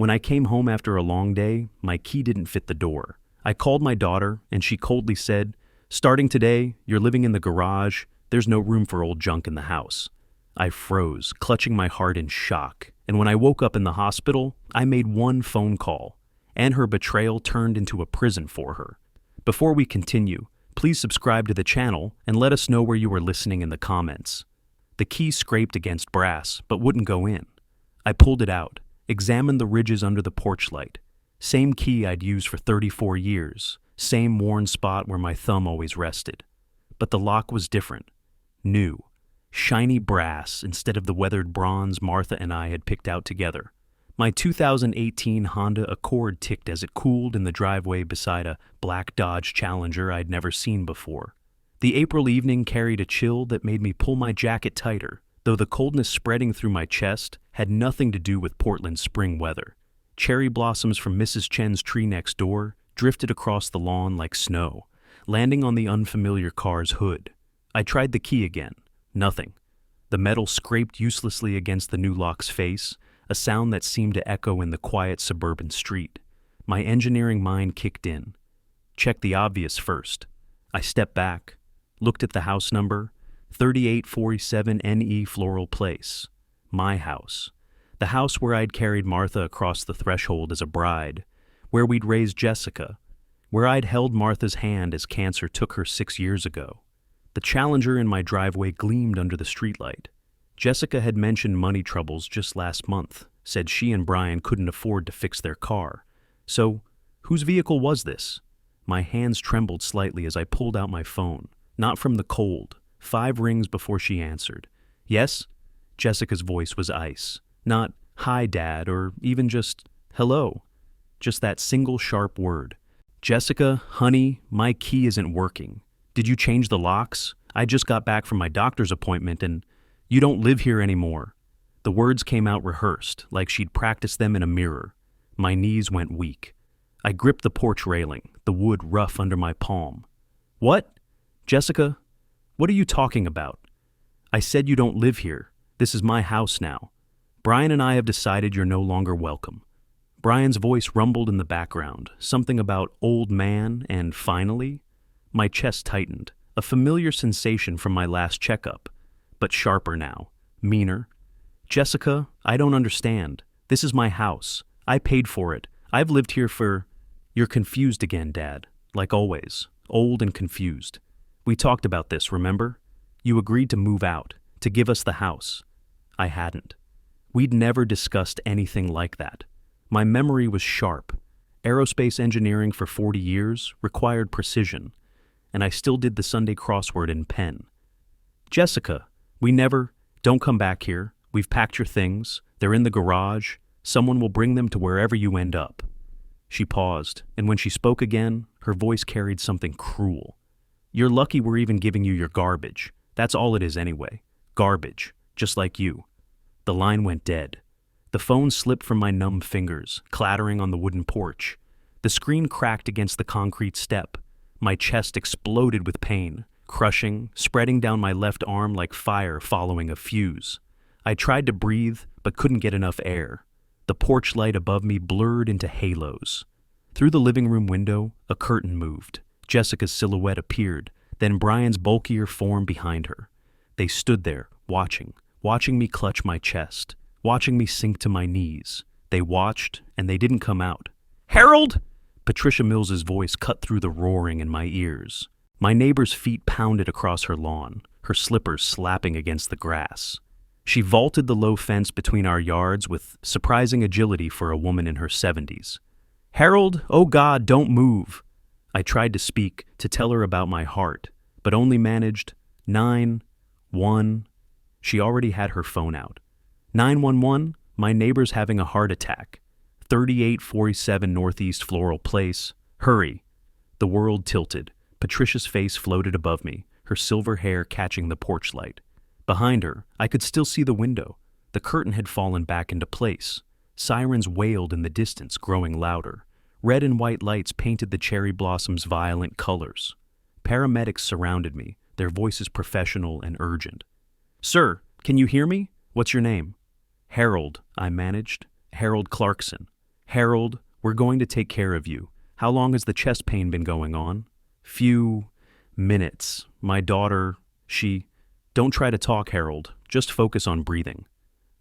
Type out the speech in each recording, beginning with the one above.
When I came home after a long day, my key didn't fit the door. I called my daughter, and she coldly said, "Starting today, you're living in the garage. There's no room for old junk in the house." I froze, clutching my heart in shock, and when I woke up in the hospital, I made one phone call, and her betrayal turned into a prison for her. Before we continue, please subscribe to the channel and let us know where you are listening in the comments. The key scraped against brass, but wouldn't go in. I pulled it out, examined the ridges under the porch light. Same key I'd used for 34 years, same worn spot where my thumb always rested. But the lock was different. New. Shiny brass instead of the weathered bronze Martha and I had picked out together. My 2018 Honda Accord ticked as it cooled in the driveway beside a black Dodge Challenger I'd never seen before. The April evening carried a chill that made me pull my jacket tighter, though the coldness spreading through my chest had nothing to do with Portland's spring weather. Cherry blossoms from Mrs. Chen's tree next door drifted across the lawn like snow, landing on the unfamiliar car's hood. I tried the key again. Nothing. The metal scraped uselessly against the new lock's face, a sound that seemed to echo in the quiet suburban street. My engineering mind kicked in. Check the obvious first. I stepped back, looked at the house number, 3847 NE Floral Place. My house. The house where I'd carried Martha across the threshold as a bride, where we'd raised Jessica, where I'd held Martha's hand as cancer took her 6 years ago. The Challenger in my driveway gleamed under the streetlight. Jessica had mentioned money troubles just last month, said she and Brian couldn't afford to fix their car. So, whose vehicle was this? My hands trembled slightly as I pulled out my phone, not from the cold, 5 rings before she answered. Yes? Jessica's voice was ice. Not, "Hi, Dad," or even just, "Hello." Just that single sharp word. "Jessica, honey, my key isn't working. Did you change the locks? I just got back from my doctor's appointment and you don't live here anymore." The words came out rehearsed, like she'd practiced them in a mirror. My knees went weak. I gripped the porch railing, the wood rough under my palm. "What? Jessica, what are you talking about? I said you don't live here. This is my house now. Brian and I have decided you're no longer welcome." Brian's voice rumbled in the background, something about old man and finally. My chest tightened, a familiar sensation from my last checkup, but sharper now, meaner. "Jessica, I don't understand. This is my house. I paid for it. I've lived here for—" "You're confused again, Dad, like always, old and confused. We talked about this, remember? You agreed to move out, to give us the house." I hadn't. We'd never discussed anything like that. My memory was sharp. Aerospace engineering for 40 years required precision, and I still did the Sunday crossword in pen. "Jessica, don't come back here. We've packed your things. They're in the garage. Someone will bring them to wherever you end up." She paused, and when she spoke again, her voice carried something cruel. "You're lucky we're even giving you your garbage. That's all it is anyway. Garbage, just like you." The line went dead. The phone slipped from my numb fingers, clattering on the wooden porch. The screen cracked against the concrete step. My chest exploded with pain, crushing, spreading down my left arm like fire following a fuse. I tried to breathe, but couldn't get enough air. The porch light above me blurred into halos. Through the living room window, a curtain moved. Jessica's silhouette appeared, then Brian's bulkier form behind her. They stood there, watching me clutch my chest, watching me sink to my knees. They watched, and they didn't come out. "Harold!" Patricia Mills's voice cut through the roaring in my ears. My neighbor's feet pounded across her lawn, her slippers slapping against the grass. She vaulted the low fence between our yards with surprising agility for a woman in her 70s. "Harold, oh God, don't move." I tried to speak, to tell her about my heart, but only managed 911. She already had her phone out. 911, my neighbor's having a heart attack. 3847 Northeast Floral Place. Hurry. The world tilted. Patricia's face floated above me, her silver hair catching the porch light. Behind her, I could still see the window. The curtain had fallen back into place. Sirens wailed in the distance, growing louder. Red and white lights painted the cherry blossoms violent colors. Paramedics surrounded me, their voices professional and urgent. "Sir, can you hear me? What's your name?" "Harold," I managed. "Harold Clarkson." Harold, we're going to take care of you. How long has the chest pain been going on? Few minutes. My daughter, Don't try to talk, Harold. Just focus on breathing.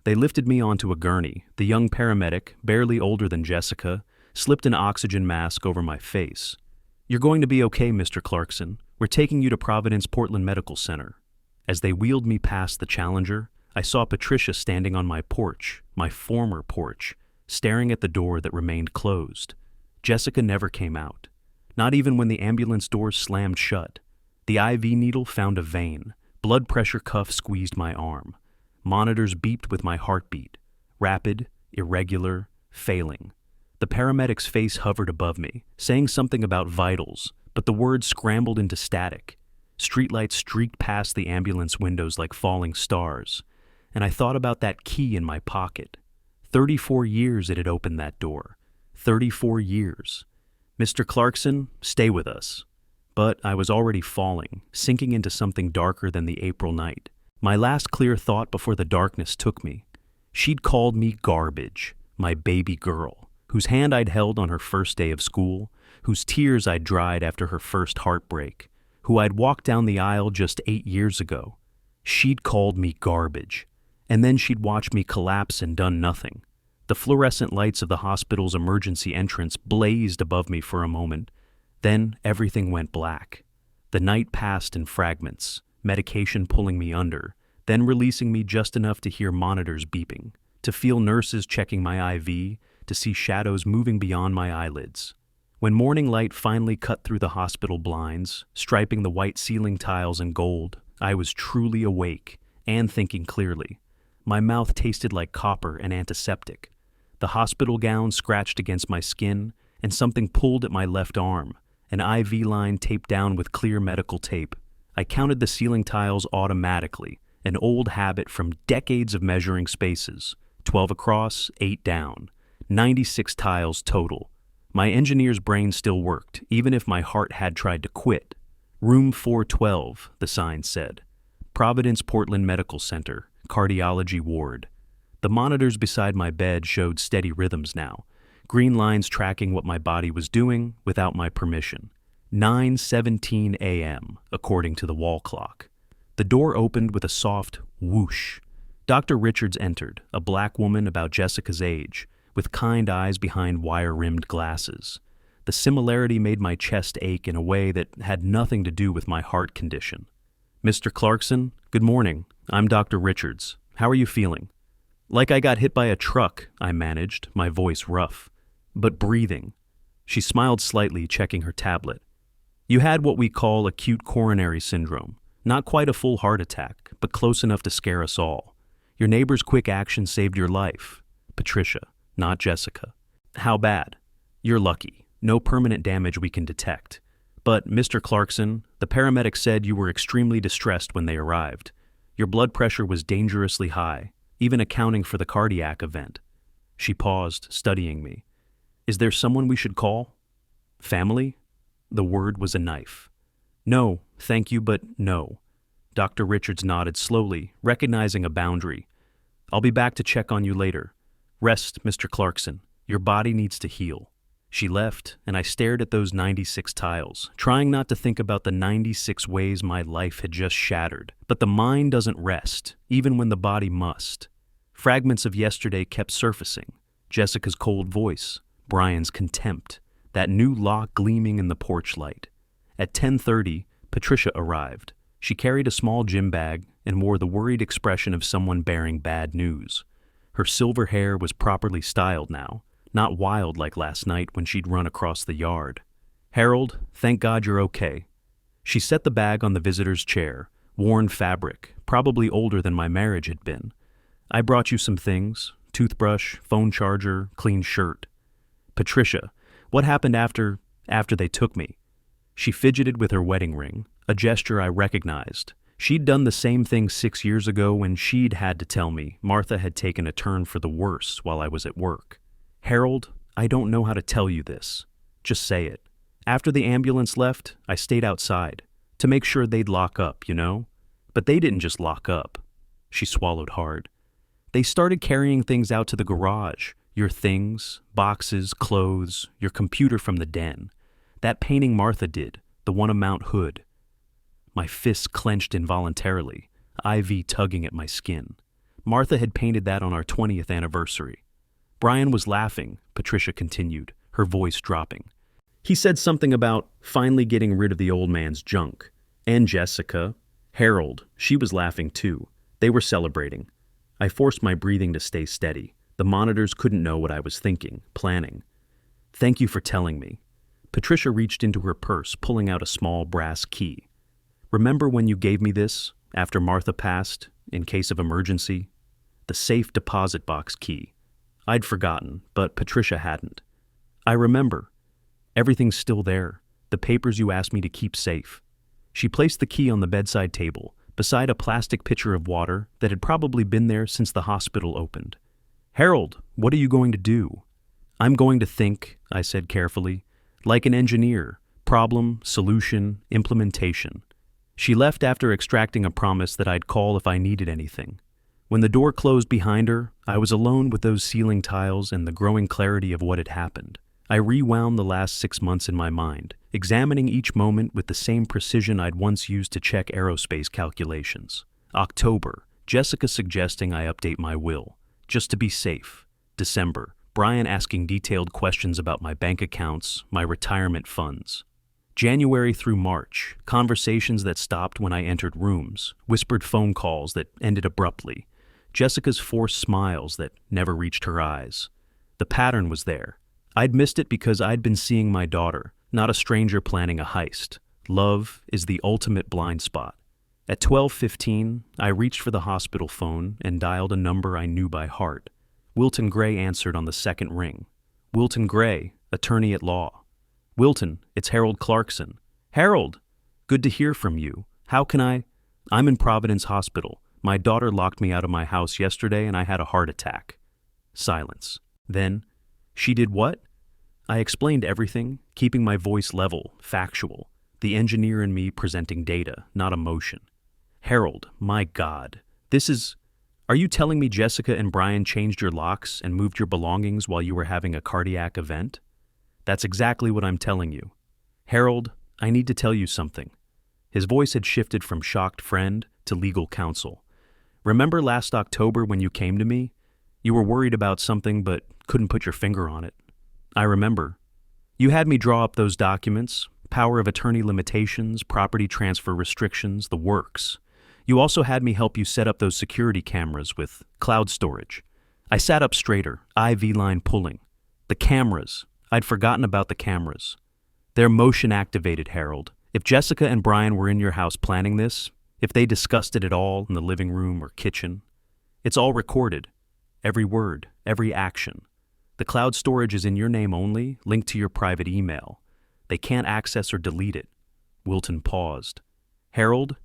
They lifted me onto a gurney. The young paramedic, barely older than Jessica, slipped an oxygen mask over my face. You're going to be okay, Mr. Clarkson. We're taking you to Providence Portland Medical Center. As they wheeled me past the Challenger, I saw Patricia standing on my porch, my former porch, staring at the door that remained closed. Jessica never came out, not even when the ambulance doors slammed shut. The IV needle found a vein. Blood pressure cuff squeezed my arm. Monitors beeped with my heartbeat. Rapid, irregular, failing. The paramedic's face hovered above me, saying something about vitals, but the words scrambled into static. Streetlights streaked past the ambulance windows like falling stars, and I thought about that key in my pocket. 34 years it had opened that door. 34 years. Mr. Clarkson, stay with us. But I was already falling, sinking into something darker than the April night. My last clear thought before the darkness took me. She'd called me garbage, my baby girl, whose hand I'd held on her first day of school, whose tears I'd dried after her first heartbreak, who I'd walked down the aisle just 8 years ago. She'd called me garbage, and then she'd watched me collapse and done nothing. The fluorescent lights of the hospital's emergency entrance blazed above me for a moment. Then everything went black. The night passed in fragments, medication pulling me under, then releasing me just enough to hear monitors beeping, to feel nurses checking my IV, to see shadows moving beyond my eyelids. When morning light finally cut through the hospital blinds, striping the white ceiling tiles in gold, I was truly awake and thinking clearly. My mouth tasted like copper and antiseptic. The hospital gown scratched against my skin, and something pulled at my left arm, an IV line taped down with clear medical tape. I counted the ceiling tiles automatically, an old habit from decades of measuring spaces. 12 across, 8 down. 96 tiles total. My engineer's brain still worked, even if my heart had tried to quit. Room 412, the sign said. Providence Portland Medical Center, cardiology ward. The monitors beside my bed showed steady rhythms now, green lines tracking what my body was doing without my permission. 9:17 a.m., according to the wall clock. The door opened with a soft whoosh. Dr. Richards entered, a black woman about Jessica's age, with kind eyes behind wire-rimmed glasses. The similarity made my chest ache in a way that had nothing to do with my heart condition. Mr. Clarkson, good morning. I'm Dr. Richards. How are you feeling? Like I got hit by a truck, I managed, my voice rough, but breathing. She smiled slightly, checking her tablet. You had what we call acute coronary syndrome. Not quite a full heart attack, but close enough to scare us all. Your neighbor's quick action saved your life. Patricia, not Jessica. How bad? You're lucky. No permanent damage we can detect. But, Mr. Clarkson, the paramedics said you were extremely distressed when they arrived. Your blood pressure was dangerously high, even accounting for the cardiac event. She paused, studying me. Is there someone we should call? Family? The word was a knife. No, thank you, but no. Dr. Richards nodded slowly, recognizing a boundary. I'll be back to check on you later. Rest, Mr. Clarkson. Your body needs to heal. She left, and I stared at those 96 tiles, trying not to think about the 96 ways my life had just shattered. But the mind doesn't rest, even when the body must. Fragments of yesterday kept surfacing. Jessica's cold voice, Brian's contempt, that new lock gleaming in the porch light. At 10:30, Patricia arrived. She carried a small gym bag and wore the worried expression of someone bearing bad news. Her silver hair was properly styled now, not wild like last night when she'd run across the yard. Harold, thank God you're okay. She set the bag on the visitor's chair, worn fabric, probably older than my marriage had been. I brought you some things, toothbrush, phone charger, clean shirt. Patricia, what happened after they took me? She fidgeted with her wedding ring, a gesture I recognized. She'd done the same thing 6 years ago when she'd had to tell me Martha had taken a turn for the worse while I was at work. Harold, I don't know how to tell you this. Just say it. After the ambulance left, I stayed outside to make sure they'd lock up, you know? But they didn't just lock up. She swallowed hard. They started carrying things out to the garage. Your things, boxes, clothes, your computer from the den. That painting Martha did, the one of Mount Hood. My fists clenched involuntarily, IV tugging at my skin. Martha had painted that on our 20th anniversary. Brian was laughing, Patricia continued, her voice dropping. He said something about finally getting rid of the old man's junk. And Jessica, Harold, she was laughing too. They were celebrating. I forced my breathing to stay steady. The monitors couldn't know what I was thinking, planning. Thank you for telling me. Patricia reached into her purse, pulling out a small brass key. Remember when you gave me this, after Martha passed, in case of emergency? The safe deposit box key. I'd forgotten, but Patricia hadn't. I remember. Everything's still there, the papers you asked me to keep safe. She placed the key on the bedside table, beside a plastic pitcher of water that had probably been there since the hospital opened. Harold, what are you going to do? I'm going to think, I said carefully, like an engineer, problem, solution, implementation. She left after extracting a promise that I'd call if I needed anything. When the door closed behind her, I was alone with those ceiling tiles and the growing clarity of what had happened. I rewound the last 6 months in my mind, examining each moment with the same precision I'd once used to check aerospace calculations. October, Jessica suggesting I update my will, just to be safe. December, Brian asking detailed questions about my bank accounts, my retirement funds. January through March, conversations that stopped when I entered rooms, whispered phone calls that ended abruptly, Jessica's forced smiles that never reached her eyes. The pattern was there. I'd missed it because I'd been seeing my daughter, not a stranger planning a heist. Love is the ultimate blind spot. At 12:15, I reached for the hospital phone and dialed a number I knew by heart. Wilton Gray answered on the second ring. Wilton Gray, attorney at law. Wilton, it's Harold Clarkson. Harold, good to hear from you. How can I? I'm in Providence Hospital. My daughter locked me out of my house yesterday and I had a heart attack. Silence. Then, she did what? I explained everything, keeping my voice level, factual, the engineer in me presenting data, not emotion. Harold, my God, are you telling me Jessica and Brian changed your locks and moved your belongings while you were having a cardiac event? That's exactly what I'm telling you. Harold, I need to tell you something. His voice had shifted from shocked friend to legal counsel. Remember last October when you came to me? You were worried about something but couldn't put your finger on it. I remember. You had me draw up those documents, power of attorney limitations, property transfer restrictions, the works. You also had me help you set up those security cameras with cloud storage. I sat up straighter, IV line pulling. The cameras. I'd forgotten about the cameras. They're motion activated, Harold. If Jessica and Brian were in your house planning this, if they discussed it at all in the living room or kitchen, it's all recorded. Every word, every action. The cloud storage is in your name only, linked to your private email. They can't access or delete it. Wilton paused. Harold,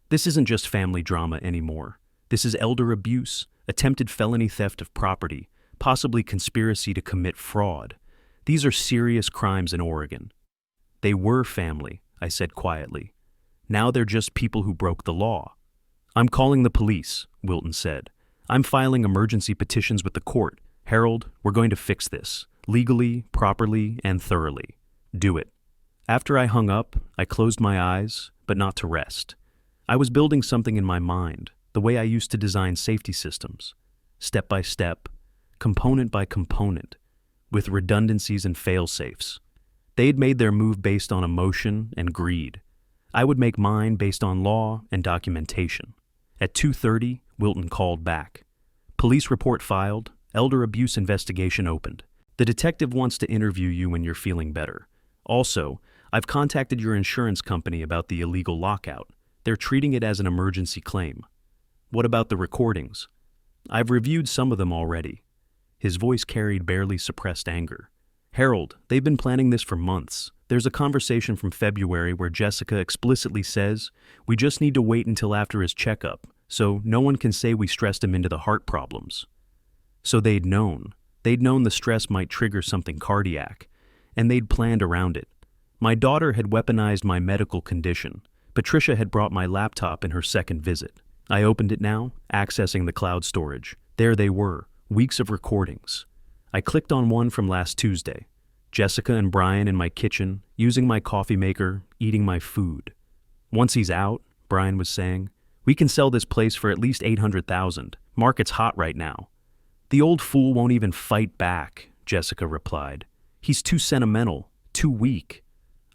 this isn't just family drama anymore. This is elder abuse, attempted felony theft of property, possibly conspiracy to commit fraud. These are serious crimes in Oregon. They were family, I said quietly. Now they're just people who broke the law. I'm calling the police, Wilton said. I'm filing emergency petitions with the court. Harold, we're going to fix this, legally, properly, and thoroughly. Do it. After I hung up, I closed my eyes, but not to rest. I was building something in my mind, the way I used to design safety systems, step by step, component by component, with redundancies and fail-safes. They'd made their move based on emotion and greed. I would make mine based on law and documentation. At 2:30, Wilton called back. Police report filed, elder abuse investigation opened. The detective wants to interview you when you're feeling better. Also, I've contacted your insurance company about the illegal lockout. They're treating it as an emergency claim. What about the recordings? I've reviewed some of them already. His voice carried barely suppressed anger. Harold, they've been planning this for months. There's a conversation from February where Jessica explicitly says, we just need to wait until after his checkup, so no one can say we stressed him into the heart problems. So they'd known. They'd known the stress might trigger something cardiac, and they'd planned around it. My daughter had weaponized my medical condition. Patricia had brought my laptop in her second visit. I opened it now, accessing the cloud storage. There they were, weeks of recordings. I clicked on one from last Tuesday. Jessica and Brian in my kitchen, using my coffee maker, eating my food. Once he's out, Brian was saying, we can sell this place for at least $800,000. Market's hot right now. The old fool won't even fight back, Jessica replied. He's too sentimental, too weak.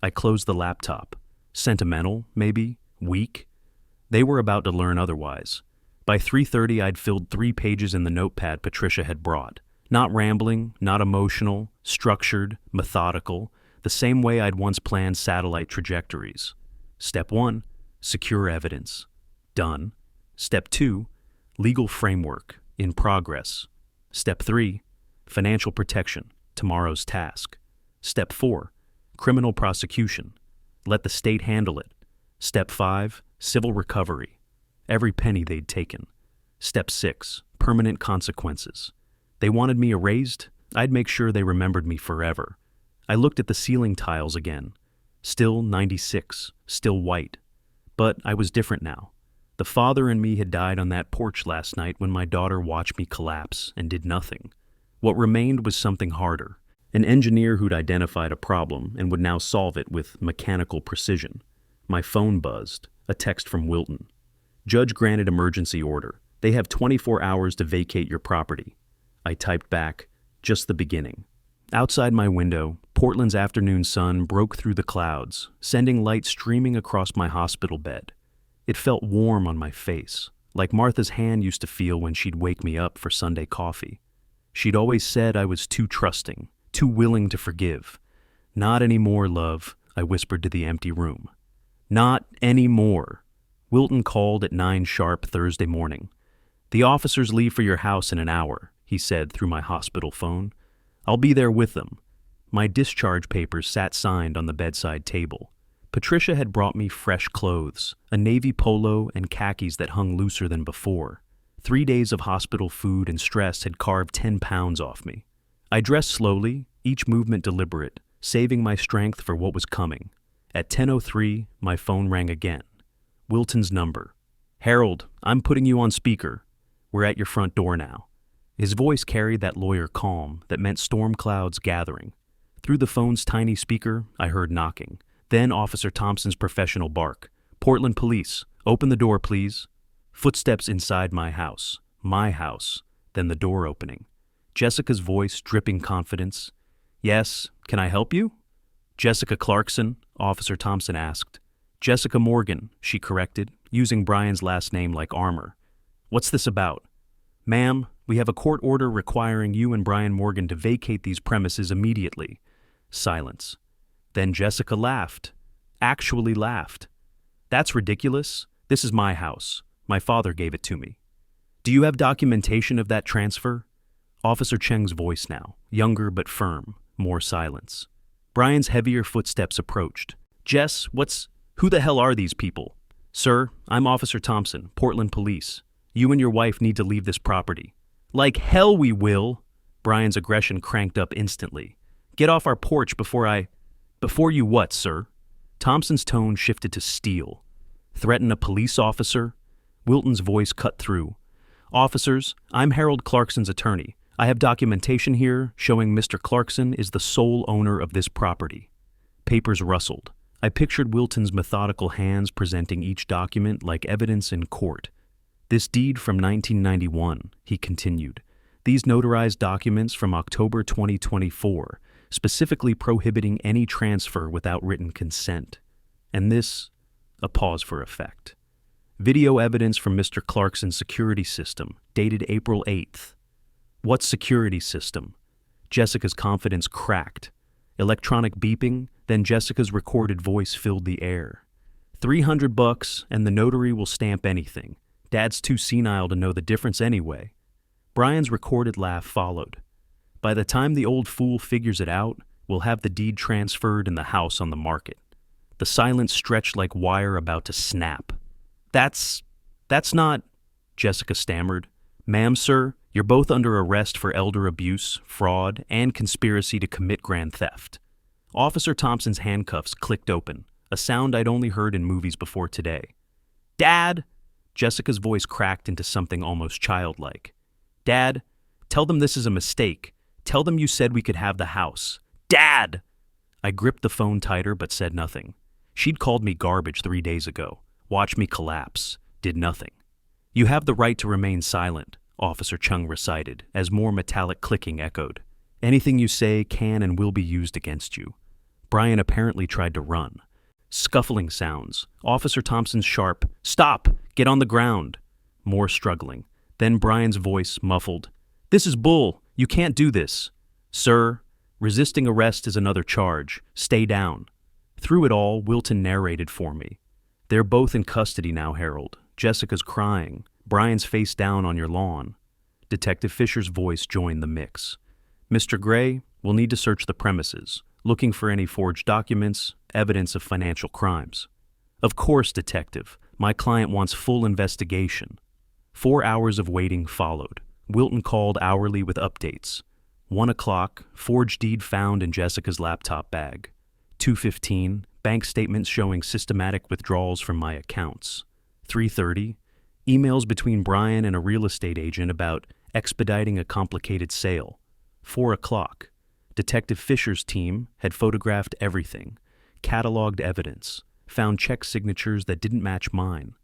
I closed the laptop. Sentimental, maybe? Weak? They were about to learn otherwise. By 3:30, I'd filled 3 pages in the notepad Patricia had brought. Not rambling, not emotional, structured, methodical, the same way I'd once planned satellite trajectories. Step 1, secure evidence. Done. Step 2, legal framework, in progress. Step 3, financial protection, tomorrow's task. Step 4, criminal prosecution. Let the state handle it. Step 5, civil recovery. Every penny they'd taken. Step 6, permanent consequences. They wanted me erased, I'd make sure they remembered me forever. I looked at the ceiling tiles again. Still 96, still white. But I was different now. The father in me had died on that porch last night when my daughter watched me collapse and did nothing. What remained was something harder. An engineer who'd identified a problem and would now solve it with mechanical precision. My phone buzzed, a text from Wilton. Judge granted emergency order. They have 24 hours to vacate your property. I typed back, just the beginning. Outside my window, Portland's afternoon sun broke through the clouds, sending light streaming across my hospital bed. It felt warm on my face, like Martha's hand used to feel when she'd wake me up for Sunday coffee. She'd always said I was too trusting, too willing to forgive. Not anymore, love, I whispered to the empty room. Not anymore. Wilton called at 9 sharp Thursday morning. The officers leave for your house in an hour, he said through my hospital phone. I'll be there with them. My discharge papers sat signed on the bedside table. Patricia had brought me fresh clothes, a navy polo and khakis that hung looser than before. 3 days of hospital food and stress had carved 10 pounds off me. I dressed slowly, each movement deliberate, saving my strength for what was coming. At 10:03, my phone rang again. Wilton's number. Harold, I'm putting you on speaker. We're at your front door now. His voice carried that lawyer calm that meant storm clouds gathering. Through the phone's tiny speaker, I heard knocking. Then Officer Thompson's professional bark. Portland Police, open the door, please. Footsteps inside my house. Then the door opening. Jessica's voice dripping confidence. Yes, can I help you? Jessica Clarkson, Officer Thompson asked. Jessica Morgan, she corrected, using Brian's last name like armor. What's this about? Ma'am, we have a court order requiring you and Brian Morgan to vacate these premises immediately. Silence. Then Jessica laughed. Actually laughed. That's ridiculous. This is my house. My father gave it to me. Do you have documentation of that transfer? Officer Cheng's voice now, younger but firm, more silence. Brian's heavier footsteps approached. Jess, who the hell are these people? Sir, I'm Officer Thompson, Portland Police. You and your wife need to leave this property. Like hell we will. Brian's aggression cranked up instantly. Get off our porch before you what, sir? Thompson's tone shifted to steel. Threaten a police officer? Wilton's voice cut through. Officers, I'm Harold Clarkson's attorney. I have documentation here showing Mr. Clarkson is the sole owner of this property. Papers rustled. I pictured Wilton's methodical hands presenting each document like evidence in court. This deed from 1991, he continued. These notarized documents from October 2024, specifically prohibiting any transfer without written consent. And this, a pause for effect. Video evidence from Mr. Clarkson's security system, dated April 8th. What security system? Jessica's confidence cracked. Electronic beeping, then Jessica's recorded voice filled the air. $300 and the notary will stamp anything. Dad's too senile to know the difference anyway. Brian's recorded laugh followed. By the time the old fool figures it out, we'll have the deed transferred and the house on the market. The silence stretched like wire about to snap. That's not, Jessica stammered. Ma'am, sir, you're both under arrest for elder abuse, fraud, and conspiracy to commit grand theft. Officer Thompson's handcuffs clicked open, a sound I'd only heard in movies before today. Dad! Jessica's voice cracked into something almost childlike. Dad, tell them this is a mistake. Tell them you said we could have the house. Dad! I gripped the phone tighter but said nothing. She'd called me garbage 3 days ago. Watched me collapse. Did nothing. You have the right to remain silent, Officer Chung recited, as more metallic clicking echoed. Anything you say can and will be used against you. Brian apparently tried to run. Scuffling sounds. Officer Thompson's sharp, "Stop! Get on the ground!" More struggling. Then Brian's voice, muffled. "This is bull! You can't do this!" "Sir, resisting arrest is another charge. Stay down." Through it all, Wilton narrated for me. "They're both in custody now, Harold. Jessica's crying. Brian's face down on your lawn." Detective Fisher's voice joined the mix. "Mr. Gray, we'll need to search the premises, looking for any forged documents, evidence of financial crimes." "Of course, Detective. My client wants full investigation." 4 hours of waiting followed. Wilton called hourly with updates. 1 o'clock, forged deed found in Jessica's laptop bag. 2:15, bank statements showing systematic withdrawals from my accounts. 3:30, emails between Brian and a real estate agent about expediting a complicated sale. 4 o'clock, Detective Fisher's team had photographed everything, cataloged evidence, found check signatures that didn't match mine.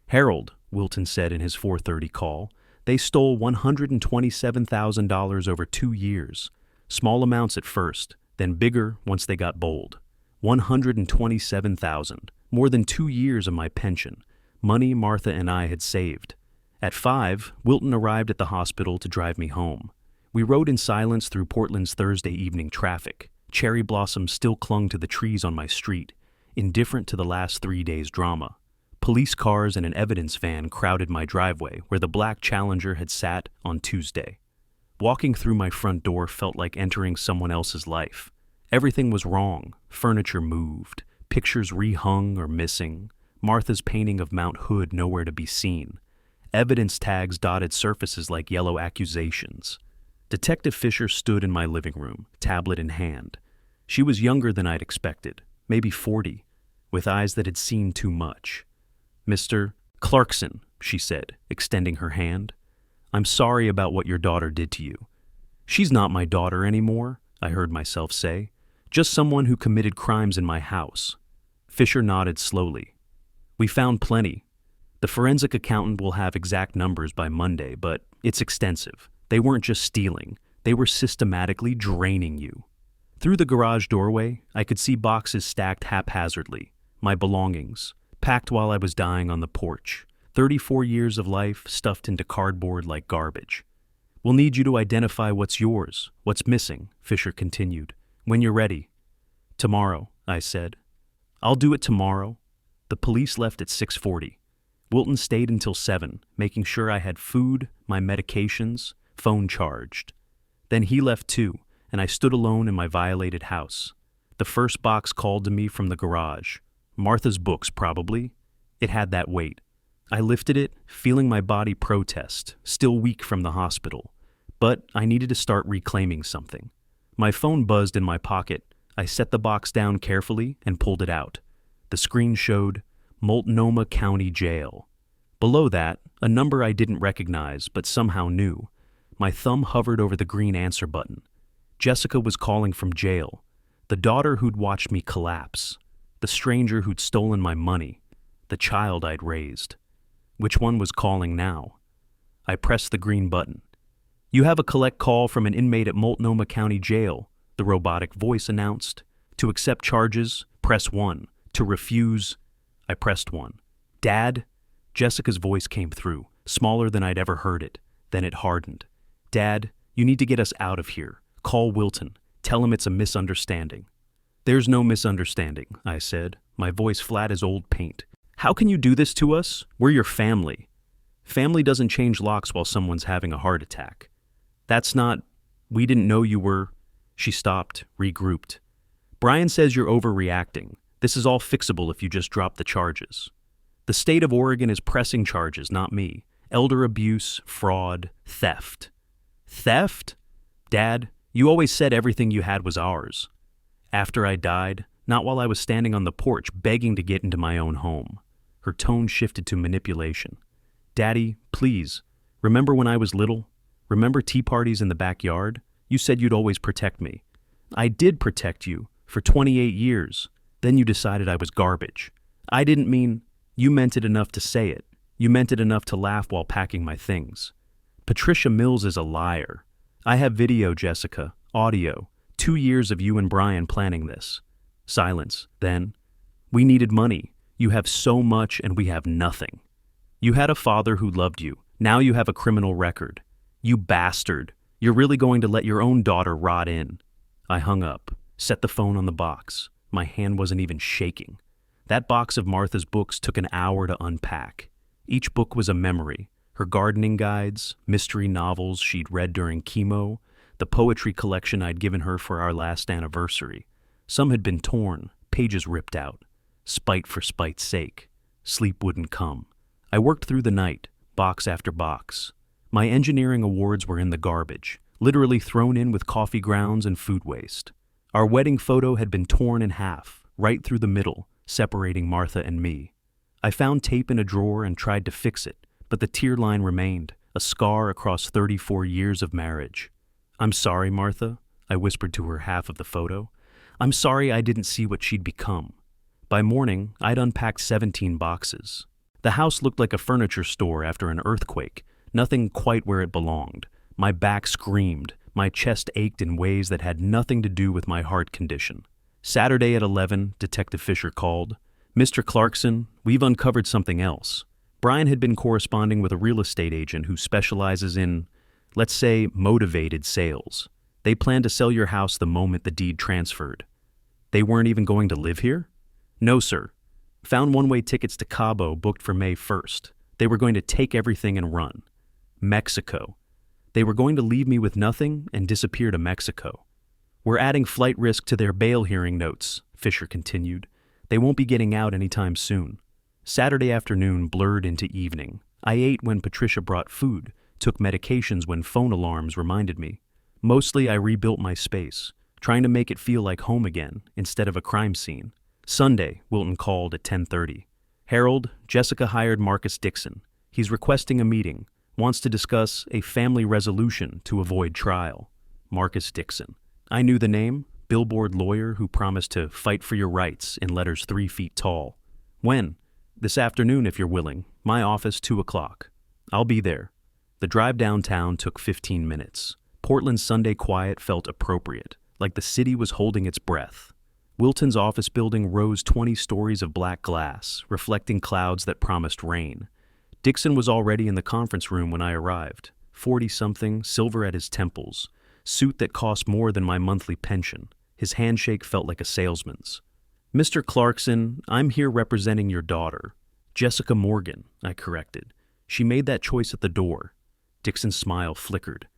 "Harold," Wilton said in his 4:30 call, "they stole $127,000 over 2 years. Small amounts at first, then bigger once they got bold. 127,000, more than 2 years of my pension, money Martha and I had saved." At 5, Wilton arrived at the hospital to drive me home. We rode in silence through Portland's Thursday evening traffic. Cherry blossoms still clung to the trees on my street, indifferent to the last 3 days' drama. Police cars and an evidence van crowded my driveway where the black Challenger had sat on Tuesday. Walking through my front door felt like entering someone else's life. Everything was wrong. Furniture moved, pictures rehung or missing, Martha's painting of Mount Hood nowhere to be seen. Evidence tags dotted surfaces like yellow accusations. Detective Fisher stood in my living room, tablet in hand. She was younger than I'd expected, maybe 40, with eyes that had seen too much. "Mr. Clarkson," she said, extending her hand. "I'm sorry about what your daughter did to you." "She's not my daughter anymore," I heard myself say. "Just someone who committed crimes in my house." Fisher nodded slowly. "We found plenty. The forensic accountant will have exact numbers by Monday, but it's extensive. They weren't just stealing. They were systematically draining you." Through the garage doorway, I could see boxes stacked haphazardly, my belongings, packed while I was dying on the porch. 34 years of life stuffed into cardboard like garbage. "We'll need you to identify what's yours, what's missing," Fisher continued. "When you're ready." "Tomorrow," I said. "I'll do it tomorrow." The police left at 6:40. Wilton stayed until 7, making sure I had food, my medications, phone charged. Then he left too, and I stood alone in my violated house. The first box called to me from the garage. Martha's books, probably. It had that weight. I lifted it, feeling my body protest, still weak from the hospital. But I needed to start reclaiming something. My phone buzzed in my pocket. I set the box down carefully and pulled it out. The screen showed Multnomah County Jail. Below that, a number I didn't recognize but somehow knew. My thumb hovered over the green answer button. Jessica was calling from jail. The daughter who'd watched me collapse. The stranger who'd stolen my money. The child I'd raised. Which one was calling now? I pressed the green button. "You have a collect call from an inmate at Multnomah County Jail," the robotic voice announced. "To accept charges, press 1. To refuse..." I pressed 1. "Dad?" Jessica's voice came through, smaller than I'd ever heard it. Then it hardened. "Dad, you need to get us out of here. Call Wilton. Tell him it's a misunderstanding." "There's no misunderstanding," I said, my voice flat as old paint. "How can you do this to us? We're your family." "Family doesn't change locks while someone's having a heart attack." "That's not... We didn't know you were..." She stopped, regrouped. "Brian says you're overreacting. This is all fixable if you just drop the charges." "The state of Oregon is pressing charges, not me. Elder abuse, fraud, theft." "Theft? Dad, you always said everything you had was ours." "After I died, not while I was standing on the porch begging to get into my own home." Her tone shifted to manipulation. "Daddy, please, remember when I was little? Remember tea parties in the backyard? You said you'd always protect me. I did protect you for 28 years. Then you decided I was garbage. I didn't mean, you meant it enough to say it. You meant it enough to laugh while packing my things. Patricia Mills is a liar. I have video, Jessica, audio, 2 years of you and Brian planning this. Silence. Then, we needed money. You have so much and we have nothing. You had a father who loved you. Now you have a criminal record. You bastard. You're really going to let your own daughter rot in. I hung up, set the phone on the box. My hand wasn't even shaking. That box of Martha's books took an hour to unpack. Each book was a memory. Her gardening guides, mystery novels she'd read during chemo, the poetry collection I'd given her for our last anniversary. Some had been torn, pages ripped out. Spite for spite's sake. Sleep wouldn't come. I worked through the night, box after box. My engineering awards were in the garbage, literally thrown in with coffee grounds and food waste. Our wedding photo had been torn in half, right through the middle, separating Martha and me. I found tape in a drawer and tried to fix it, but the tear line remained, a scar across 34 years of marriage. I'm sorry, Martha, I whispered to her half of the photo. I'm sorry I didn't see what she'd become. By morning, I'd unpacked 17 boxes. The house looked like a furniture store after an earthquake, nothing quite where it belonged. My back screamed, my chest ached in ways that had nothing to do with my heart condition. Saturday at 11, Detective Fisher called. Mr. Clarkson, we've uncovered something else. Brian had been corresponding with a real estate agent who specializes in, let's say, motivated sales. They planned to sell your house the moment the deed transferred. They weren't even going to live here? No, sir. Found one-way tickets to Cabo booked for May 1st. They were going to take everything and run. Mexico. They were going to leave me with nothing and disappear to Mexico. We're adding flight risk to their bail hearing notes, Fisher continued. They won't be getting out anytime soon. Saturday afternoon blurred into evening. I ate when Patricia brought food, took medications when phone alarms reminded me. Mostly I rebuilt my space, trying to make it feel like home again instead of a crime scene. Sunday, Wilton called at 10:30. Harold, Jessica hired Marcus Dixon. He's requesting a meeting, wants to discuss a family resolution to avoid trial. Marcus Dixon. I knew the name, billboard lawyer who promised to fight for your rights in letters 3 feet tall. When? This afternoon if you're willing. My office, 2 o'clock. I'll be there. The drive downtown took 15 minutes. Portland's Sunday quiet felt appropriate, like the city was holding its breath. Wilton's office building rose 20 stories of black glass, reflecting clouds that promised rain. Dixon was already in the conference room when I arrived, 40-something, silver at his temples, suit that cost more than my monthly pension. His handshake felt like a salesman's. Mr. Clarkson, I'm here representing your daughter. Jessica Morgan, I corrected. She made that choice at the door. Dixon's smile flickered.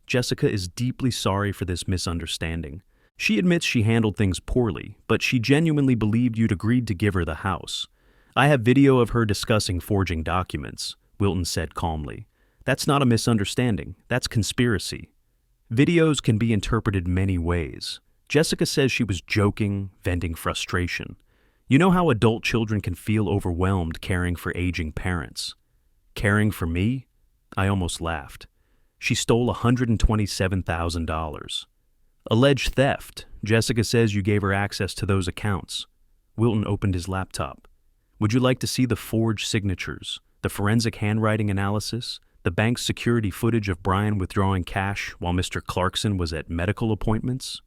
Jessica is deeply sorry for this misunderstanding. She admits she handled things poorly, but she genuinely believed you'd agreed to give her the house. I have video of her discussing forging documents, Wilton said calmly. That's not a misunderstanding, that's conspiracy. Videos can be interpreted many ways. Jessica says she was joking, venting frustration. You know how adult children can feel overwhelmed caring for aging parents. Caring for me? I almost laughed. She stole $127,000. Alleged theft. Jessica says you gave her access to those accounts. Wilton opened his laptop. Would you like to see the forged signatures, the forensic handwriting analysis, the bank's security footage of Brian withdrawing cash while Mr. Clarkson was at medical appointments?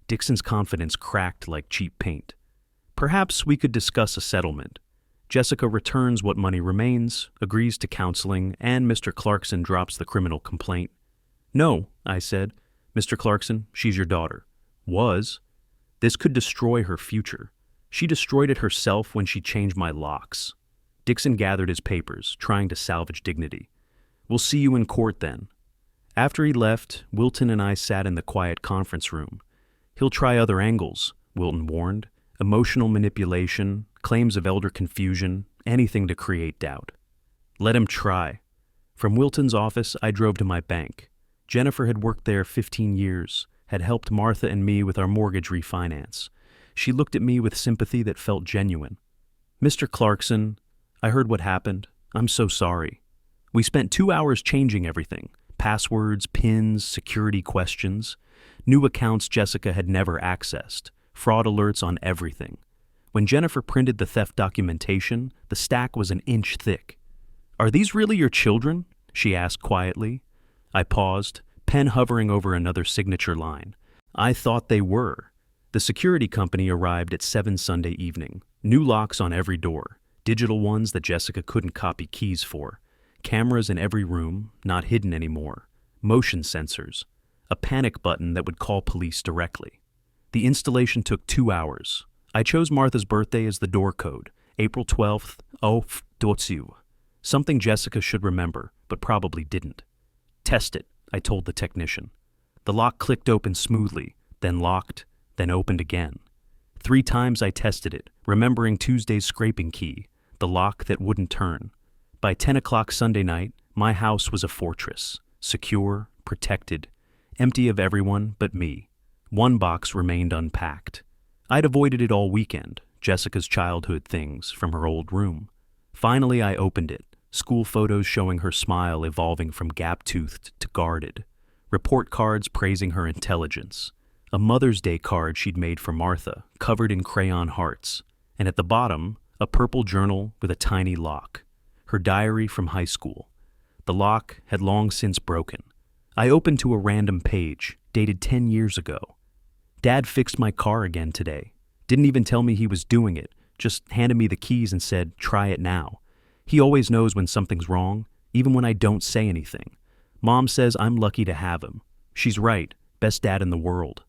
Dixon's confidence cracked like cheap paint. Perhaps we could discuss a settlement. Jessica returns what money remains, agrees to counseling, and Mr. Clarkson drops the criminal complaint. No, I said. Mr. Clarkson, she's your daughter. Was. This could destroy her future. She destroyed it herself when she changed my locks. Dixon gathered his papers, trying to salvage dignity. We'll see you in court then. After he left, Wilton and I sat in the quiet conference room. He'll try other angles, Wilton warned. Emotional manipulation, claims of elder confusion, anything to create doubt. Let him try. From Wilton's office, I drove to my bank. Jennifer had worked there 15 years, had helped Martha and me with our mortgage refinance. She looked at me with sympathy that felt genuine. Mr. Clarkson, I heard what happened. I'm so sorry. We spent 2 hours changing everything, Passwords, pins, security questions. New accounts Jessica had never accessed. Fraud alerts on everything. When Jennifer printed the theft documentation, the stack was an inch thick. "Are these really your children?" she asked quietly. I paused, pen hovering over another signature line. I thought they were. The security company arrived at 7 Sunday evening. New locks on every door, digital ones that Jessica couldn't copy keys for. Cameras in every room, not hidden anymore. Motion sensors. A panic button that would call police directly. The installation took 2 hours. I chose Martha's birthday as the door code, April 12th, 2022. Something Jessica should remember, but probably didn't. "Test it," I told the technician. The lock clicked open smoothly, then locked, then opened again. 3 times I tested it, remembering Tuesday's scraping key, the lock that wouldn't turn. By 10 o'clock Sunday night, my house was a fortress, secure, protected, empty of everyone but me. One box remained unpacked. I'd avoided it all weekend, Jessica's childhood things from her old room. Finally, I opened it, school photos showing her smile evolving from gap-toothed to guarded, report cards praising her intelligence, a Mother's Day card she'd made for Martha, covered in crayon hearts, and at the bottom, a purple journal with a tiny lock, her diary from high school. The lock had long since broken. I opened to a random page, dated 10 years ago. "Dad fixed my car again today. Didn't even tell me he was doing it, just handed me the keys and said, 'Try it now.' He always knows when something's wrong, even when I don't say anything. Mom says I'm lucky to have him. She's right, best dad in the world."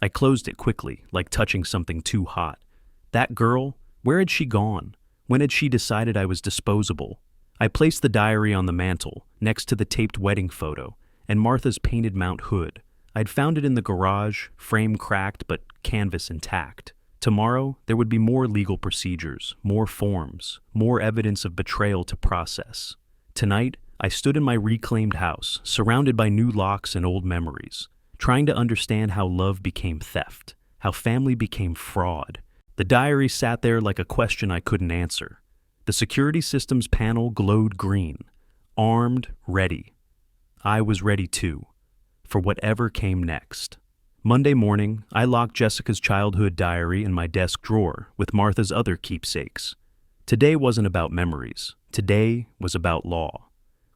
I closed it quickly, like touching something too hot. That girl, where had she gone? When had she decided I was disposable? I placed the diary on the mantle, next to the taped wedding photo, and Martha's painted Mount Hood. I'd found it in the garage, frame cracked but canvas intact. Tomorrow, there would be more legal procedures, more forms, more evidence of betrayal to process. Tonight, I stood in my reclaimed house, surrounded by new locks and old memories, trying to understand how love became theft, how family became fraud. The diary sat there like a question I couldn't answer. The security systems panel glowed green, armed, ready. I was ready too, for whatever came next. Monday morning, I locked Jessica's childhood diary in my desk drawer with Martha's other keepsakes. Today wasn't about memories. Today was about law.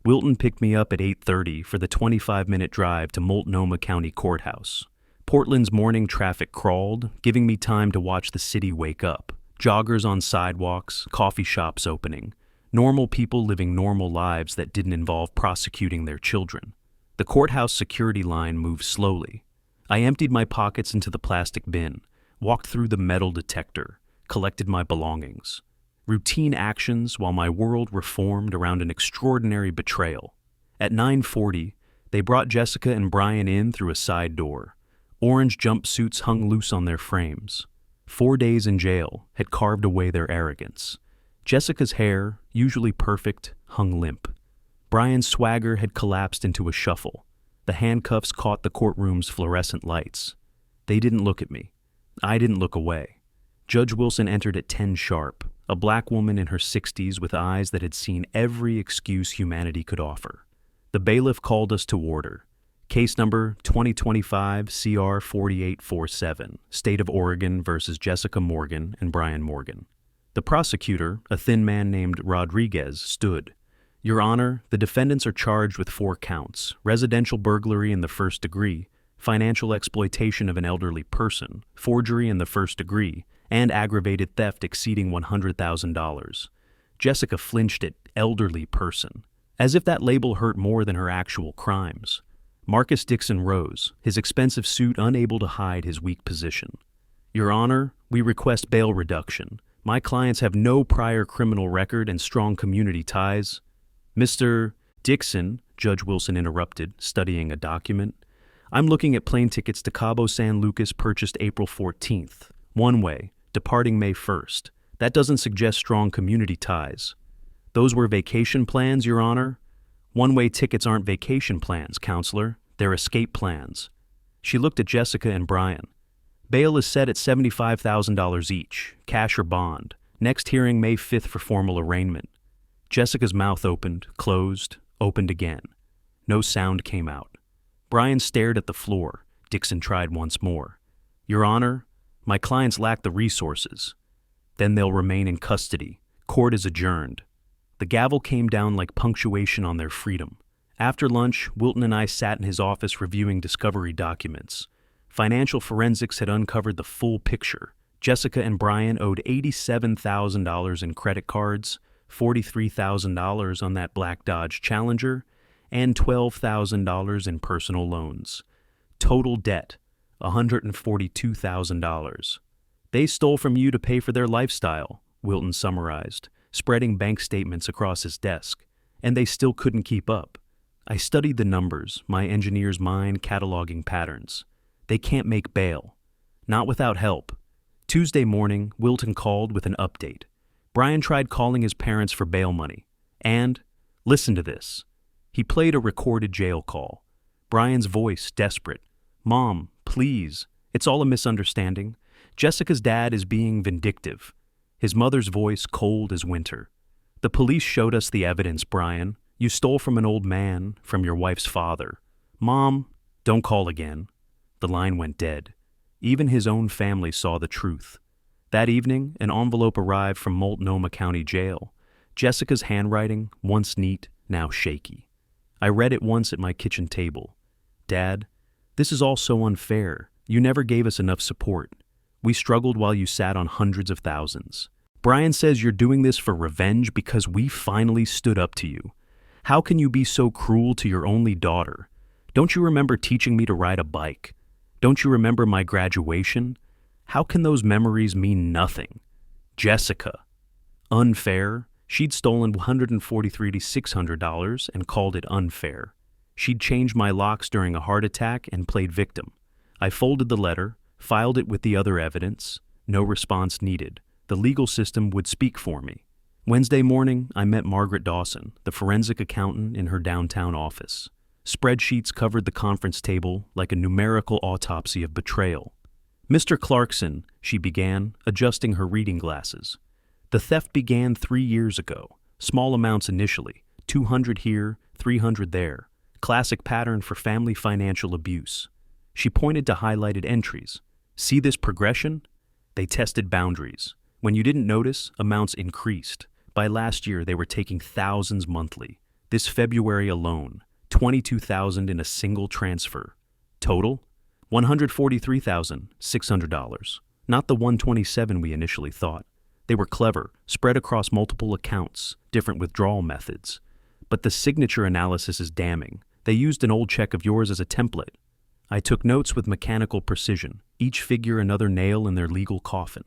Wilton picked me up at 8:30 for the 25-minute drive to Multnomah County Courthouse. Portland's morning traffic crawled, giving me time to watch the city wake up. Joggers on sidewalks, coffee shops opening, normal people living normal lives that didn't involve prosecuting their children. The courthouse security line moved slowly. I emptied my pockets into the plastic bin, walked through the metal detector, collected my belongings. Routine actions while my world reformed around an extraordinary betrayal. At 9:40, they brought Jessica and Brian in through a side door. Orange jumpsuits hung loose on their frames. 4 days in jail had carved away their arrogance. Jessica's hair, usually perfect, hung limp. Brian's swagger had collapsed into a shuffle. The handcuffs caught the courtroom's fluorescent lights. They didn't look at me. I didn't look away. Judge Wilson entered at 10 sharp, a black woman in her 60s with eyes that had seen every excuse humanity could offer. The bailiff called us to order. Case number 2025 CR 4847, State of Oregon versus Jessica Morgan and Brian Morgan. The prosecutor, a thin man named Rodriguez, stood. "Your Honor, the defendants are charged with 4 counts: residential burglary in the first degree, financial exploitation of an elderly person, forgery in the first degree, and aggravated theft exceeding $100,000. Jessica flinched at elderly person, as if that label hurt more than her actual crimes. Marcus Dixon rose, his expensive suit unable to hide his weak position. "Your Honor, we request bail reduction. My clients have no prior criminal record and strong community ties." "Mr. Dixon," Judge Wilson interrupted, studying a document, "I'm looking at plane tickets to Cabo San Lucas purchased April 14th, one way, departing May 1st. That doesn't suggest strong community ties." "Those were vacation plans, Your Honor." "One-way tickets aren't vacation plans, Counselor. They're escape plans." She looked at Jessica and Brian. "Bail is set at $75,000 each, cash or bond. Next hearing May 5th for formal arraignment." Jessica's mouth opened, closed, opened again. No sound came out. Brian stared at the floor. Dixon tried once more. Your Honor, my clients lack the resources. Then they'll remain in custody. Court is adjourned. The gavel came down like punctuation on their freedom. After lunch, Wilton and I sat in his office reviewing discovery documents. Financial forensics had uncovered the full picture. Jessica and Brian owed $87,000 in credit cards, $43,000 on that black Dodge Challenger, and $12,000 in personal loans. Total debt, $142,000. They stole from you to pay for their lifestyle, Wilton summarized, spreading bank statements across his desk, and they still couldn't keep up. I studied the numbers, my engineer's mind cataloging patterns. They can't make bail. Not without help. Tuesday morning, Wilton called with an update. Brian tried calling his parents for bail money. And, listen to this. He played a recorded jail call. Brian's voice desperate. Mom, please. It's all a misunderstanding. Jessica's dad is being vindictive. His mother's voice cold as winter. The police showed us the evidence, Brian. You stole from an old man, from your wife's father. Mom, don't call again. The line went dead. Even his own family saw the truth. That evening, an envelope arrived from Multnomah County Jail. Jessica's handwriting, once neat, now shaky. I read it once at my kitchen table. Dad, this is all so unfair. You never gave us enough support. We struggled while you sat on hundreds of thousands. Brian says you're doing this for revenge because we finally stood up to you. How can you be so cruel to your only daughter? Don't you remember teaching me to ride a bike? Don't you remember my graduation? How can those memories mean nothing? Jessica. Unfair? She'd stolen $143,600 and called it unfair. She'd changed my locks during a heart attack and played victim. I folded the letter, filed it with the other evidence. No response needed. The legal system would speak for me. Wednesday morning, I met Margaret Dawson, the forensic accountant, in her downtown office. Spreadsheets covered the conference table like a numerical autopsy of betrayal. Mr. Clarkson, she began, adjusting her reading glasses. The theft began 3 years ago. Small amounts initially, 200 here, 300 there. Classic pattern for family financial abuse. She pointed to highlighted entries. See this progression? They tested boundaries. When you didn't notice, amounts increased. By last year, they were taking thousands monthly. This February alone, $22,000 in a single transfer. Total? $143,600. Not the $127,000 we initially thought. They were clever, spread across multiple accounts, different withdrawal methods. But the signature analysis is damning. They used an old check of yours as a template. I took notes with mechanical precision, each figure another nail in their legal coffin.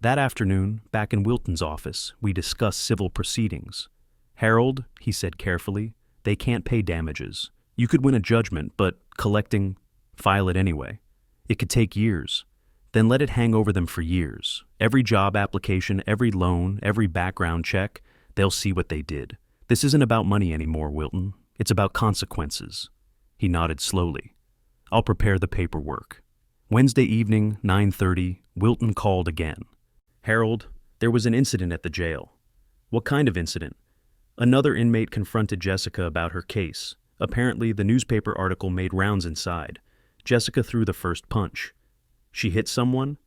That afternoon, back in Wilton's office, we discussed civil proceedings. Harold, he said carefully, they can't pay damages. You could win a judgment, but file it anyway. It could take years. Then let it hang over them for years. Every job application, every loan, every background check, they'll see what they did. This isn't about money anymore, Wilton. It's about consequences. He nodded slowly. I'll prepare the paperwork. Wednesday evening, 9:30, Wilton called again. Harold, there was an incident at the jail. What kind of incident? Another inmate confronted Jessica about her case. Apparently, the newspaper article made rounds inside. Jessica threw the first punch. She hit someone?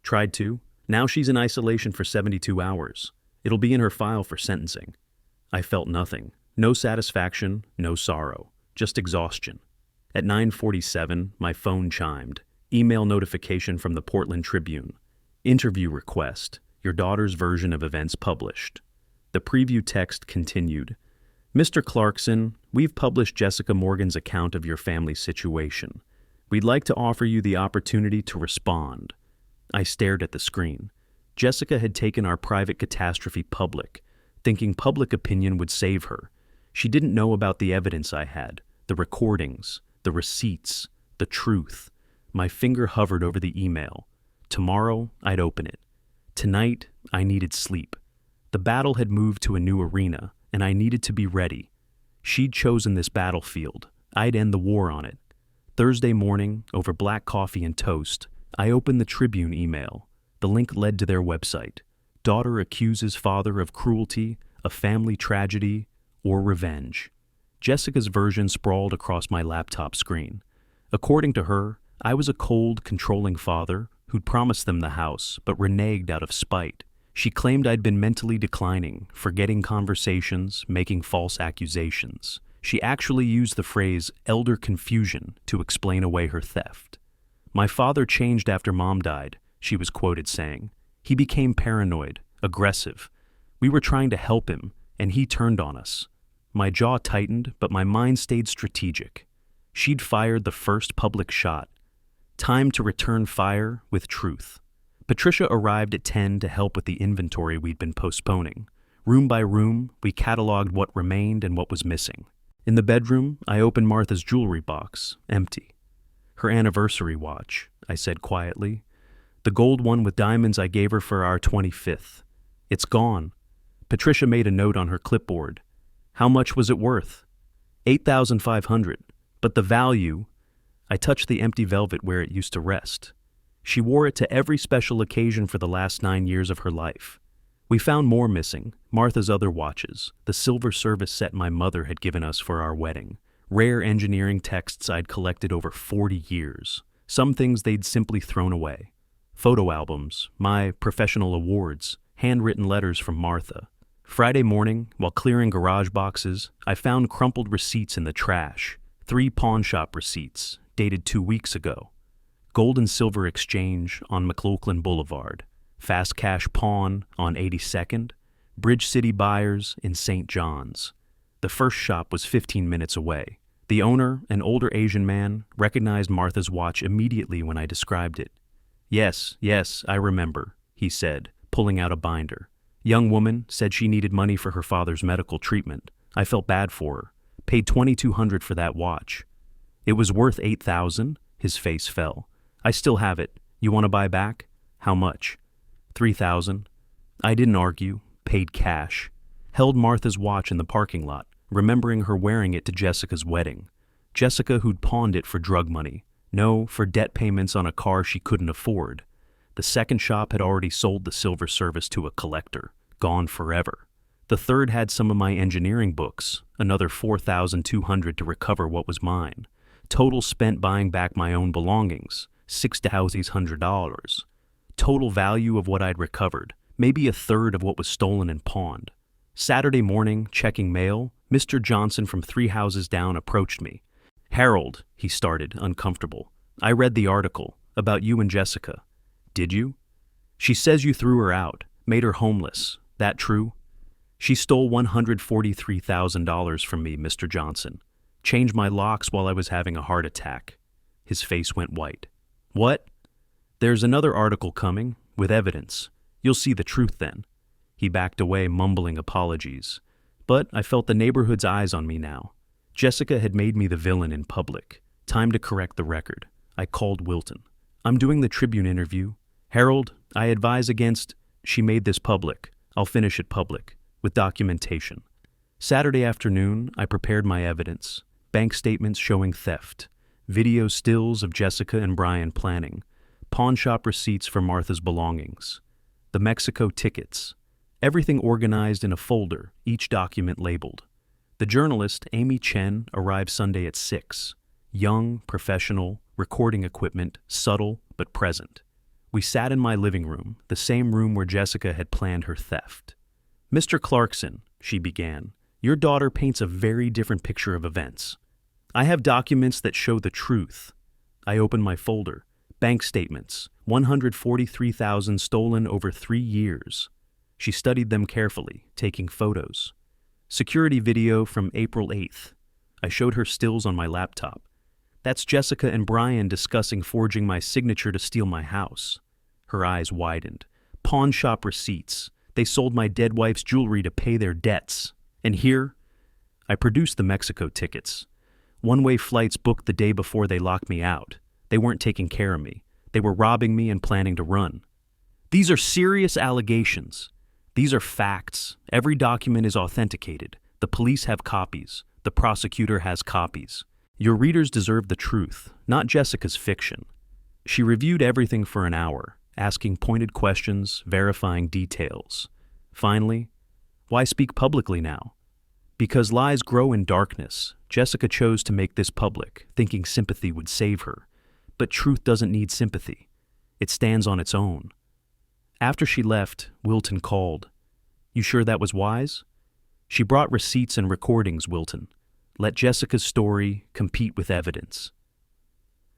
Tried to. Now she's in isolation for 72 hours. It'll be in her file for sentencing. I felt nothing. No satisfaction, no sorrow. Just exhaustion. At 9:47, my phone chimed. Email notification from the Portland Tribune. Interview request. Your daughter's version of events published. The preview text continued. Mr. Clarkson, we've published Jessica Morgan's account of your family situation. We'd like to offer you the opportunity to respond. I stared at the screen. Jessica had taken our private catastrophe public, thinking public opinion would save her. She didn't know about the evidence I had, the recordings, the receipts, the truth. My finger hovered over the email. Tomorrow, I'd open it. Tonight, I needed sleep. The battle had moved to a new arena, and I needed to be ready. She'd chosen this battlefield. I'd end the war on it. Thursday morning, over black coffee and toast, I opened the Tribune email. The link led to their website. Daughter accuses father of cruelty, a family tragedy, or revenge. Jessica's version sprawled across my laptop screen. According to her, I was a cold, controlling father who'd promised them the house but reneged out of spite. She claimed I'd been mentally declining, forgetting conversations, making false accusations. She actually used the phrase elder confusion to explain away her theft. My father changed after Mom died, she was quoted saying. He became paranoid, aggressive. We were trying to help him, and he turned on us. My jaw tightened, but my mind stayed strategic. She'd fired the first public shot. Time to return fire with truth. Patricia arrived at 10 to help with the inventory we'd been postponing. Room by room, we cataloged what remained and what was missing. In the bedroom, I opened Martha's jewelry box, empty. Her anniversary watch, I said quietly. The gold one with diamonds I gave her for our 25th. It's gone. Patricia made a note on her clipboard. How much was it worth? $8,500. But the value... I touched the empty velvet where it used to rest. She wore it to every special occasion for the last 9 years of her life. We found more missing, Martha's other watches, the silver service set my mother had given us for our wedding, rare engineering texts I'd collected over 40 years, some things they'd simply thrown away. Photo albums, my professional awards, handwritten letters from Martha. Friday morning, while clearing garage boxes, I found crumpled receipts in the trash, 3 pawn shop receipts, dated 2 weeks ago. Gold and silver exchange on McLaughlin Boulevard, Fast Cash Pawn on 82nd, Bridge City Buyers in St. John's. The first shop was 15 minutes away. The owner, an older Asian man, recognized Martha's watch immediately when I described it. Yes, I remember, he said, pulling out a binder. Young woman said she needed money for her father's medical treatment. I felt bad for her. Paid $2,200 for that watch. It was worth $8,000. His face fell. I still have it. You want to buy back? How much? $3,000. I didn't argue. Paid cash. Held Martha's watch in the parking lot, remembering her wearing it to Jessica's wedding. Jessica who'd pawned it for drug money. No, for debt payments on a car she couldn't afford. The second shop had already sold the silver service to a collector. Gone forever. The third had some of my engineering books, another $4,200 to recover what was mine. Total spent buying back my own belongings, $6,100. Total value of what I'd recovered, maybe a third of what was stolen and pawned. Saturday morning, checking mail, Mr. Johnson from 3 houses down approached me. Harold, he started, uncomfortable. I read the article about you and Jessica. Did you? She says you threw her out, made her homeless. That true? She stole $143,000 from me, Mr. Johnson. Changed my locks while I was having a heart attack. His face went white. What? There's another article coming, with evidence. You'll see the truth then. He backed away, mumbling apologies. But I felt the neighborhood's eyes on me now. Jessica had made me the villain in public. Time to correct the record. I called Wilton. I'm doing the Tribune interview. Harold, I advise against... She made this public. I'll finish it public, with documentation. Saturday afternoon, I prepared my evidence. Bank statements showing theft. Video stills of Jessica and Brian planning. Pawn shop receipts for Martha's belongings. The Mexico tickets. Everything organized in a folder, each document labeled. The journalist, Amy Chen, arrived Sunday at 6. Young, professional, recording equipment, subtle but present. We sat in my living room, the same room where Jessica had planned her theft. Mr. Clarkson, she began, your daughter paints a very different picture of events. I have documents that show the truth. I opened my folder. Bank statements, $143,000 stolen over 3 years. She studied them carefully, taking photos. Security video from April 8th. I showed her stills on my laptop. That's Jessica and Brian discussing forging my signature to steal my house. Her eyes widened. Pawn shop receipts. They sold my dead wife's jewelry to pay their debts. And here, I produced the Mexico tickets. One-way flights booked the day before they locked me out. They weren't taking care of me. They were robbing me and planning to run. These are serious allegations. These are facts. Every document is authenticated. The police have copies. The prosecutor has copies. Your readers deserve the truth, not Jessica's fiction. She reviewed everything for an hour, asking pointed questions, verifying details. Finally, why speak publicly now? Because lies grow in darkness, Jessica chose to make this public, thinking sympathy would save her. But truth doesn't need sympathy. It stands on its own. After she left, Wilton called. "You sure that was wise?" "She brought receipts and recordings, Wilton. Let Jessica's story compete with evidence."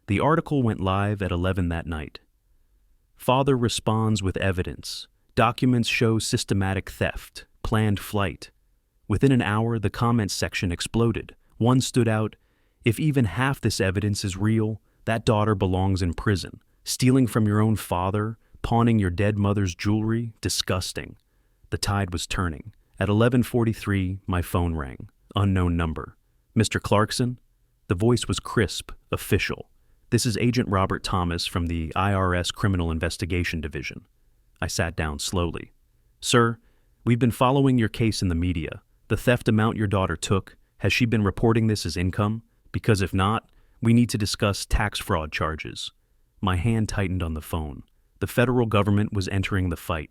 The article went live at 11 that night. Father responds with evidence. Documents show systematic theft, planned flight. Within an hour, the comments section exploded. One stood out. "If even half this evidence is real, that daughter belongs in prison. Stealing from your own father, pawning your dead mother's jewelry, disgusting." The tide was turning. At 11:43, my phone rang. Unknown number. "Mr. Clarkson?" The voice was crisp, official. "This is Agent Robert Thomas from the IRS Criminal Investigation Division." I sat down slowly. "Sir, we've been following your case in the media. The theft amount your daughter took, has she been reporting this as income? Because if not, we need to discuss tax fraud charges." My hand tightened on the phone. The federal government was entering the fight.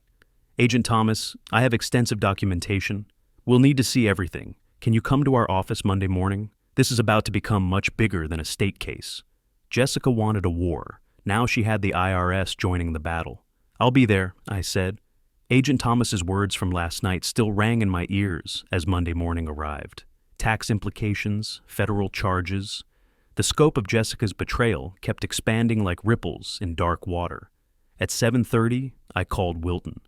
"Agent Thomas, I have extensive documentation. We'll need to see everything. Can you come to our office Monday morning? This is about to become much bigger than a state case." Jessica wanted a war. Now she had the IRS joining the battle. "I'll be there," I said. Agent Thomas's words from last night still rang in my ears as Monday morning arrived. Tax implications, federal charges. The scope of Jessica's betrayal kept expanding like ripples in dark water. At 7:30, I called Wilton.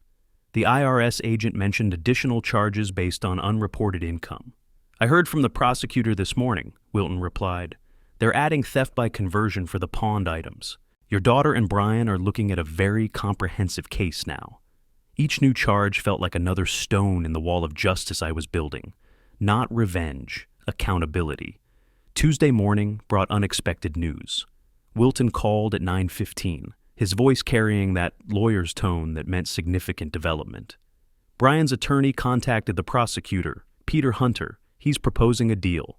The IRS agent mentioned additional charges based on unreported income. "I heard from the prosecutor this morning," Wilton replied. "They're adding theft by conversion for the pawned items. Your daughter and Brian are looking at a very comprehensive case now." Each new charge felt like another stone in the wall of justice I was building. Not revenge, accountability. Tuesday morning brought unexpected news. Wilton called at 9:15, his voice carrying that lawyer's tone that meant significant development. "Brian's attorney contacted the prosecutor, Peter Hunter. He's proposing a deal."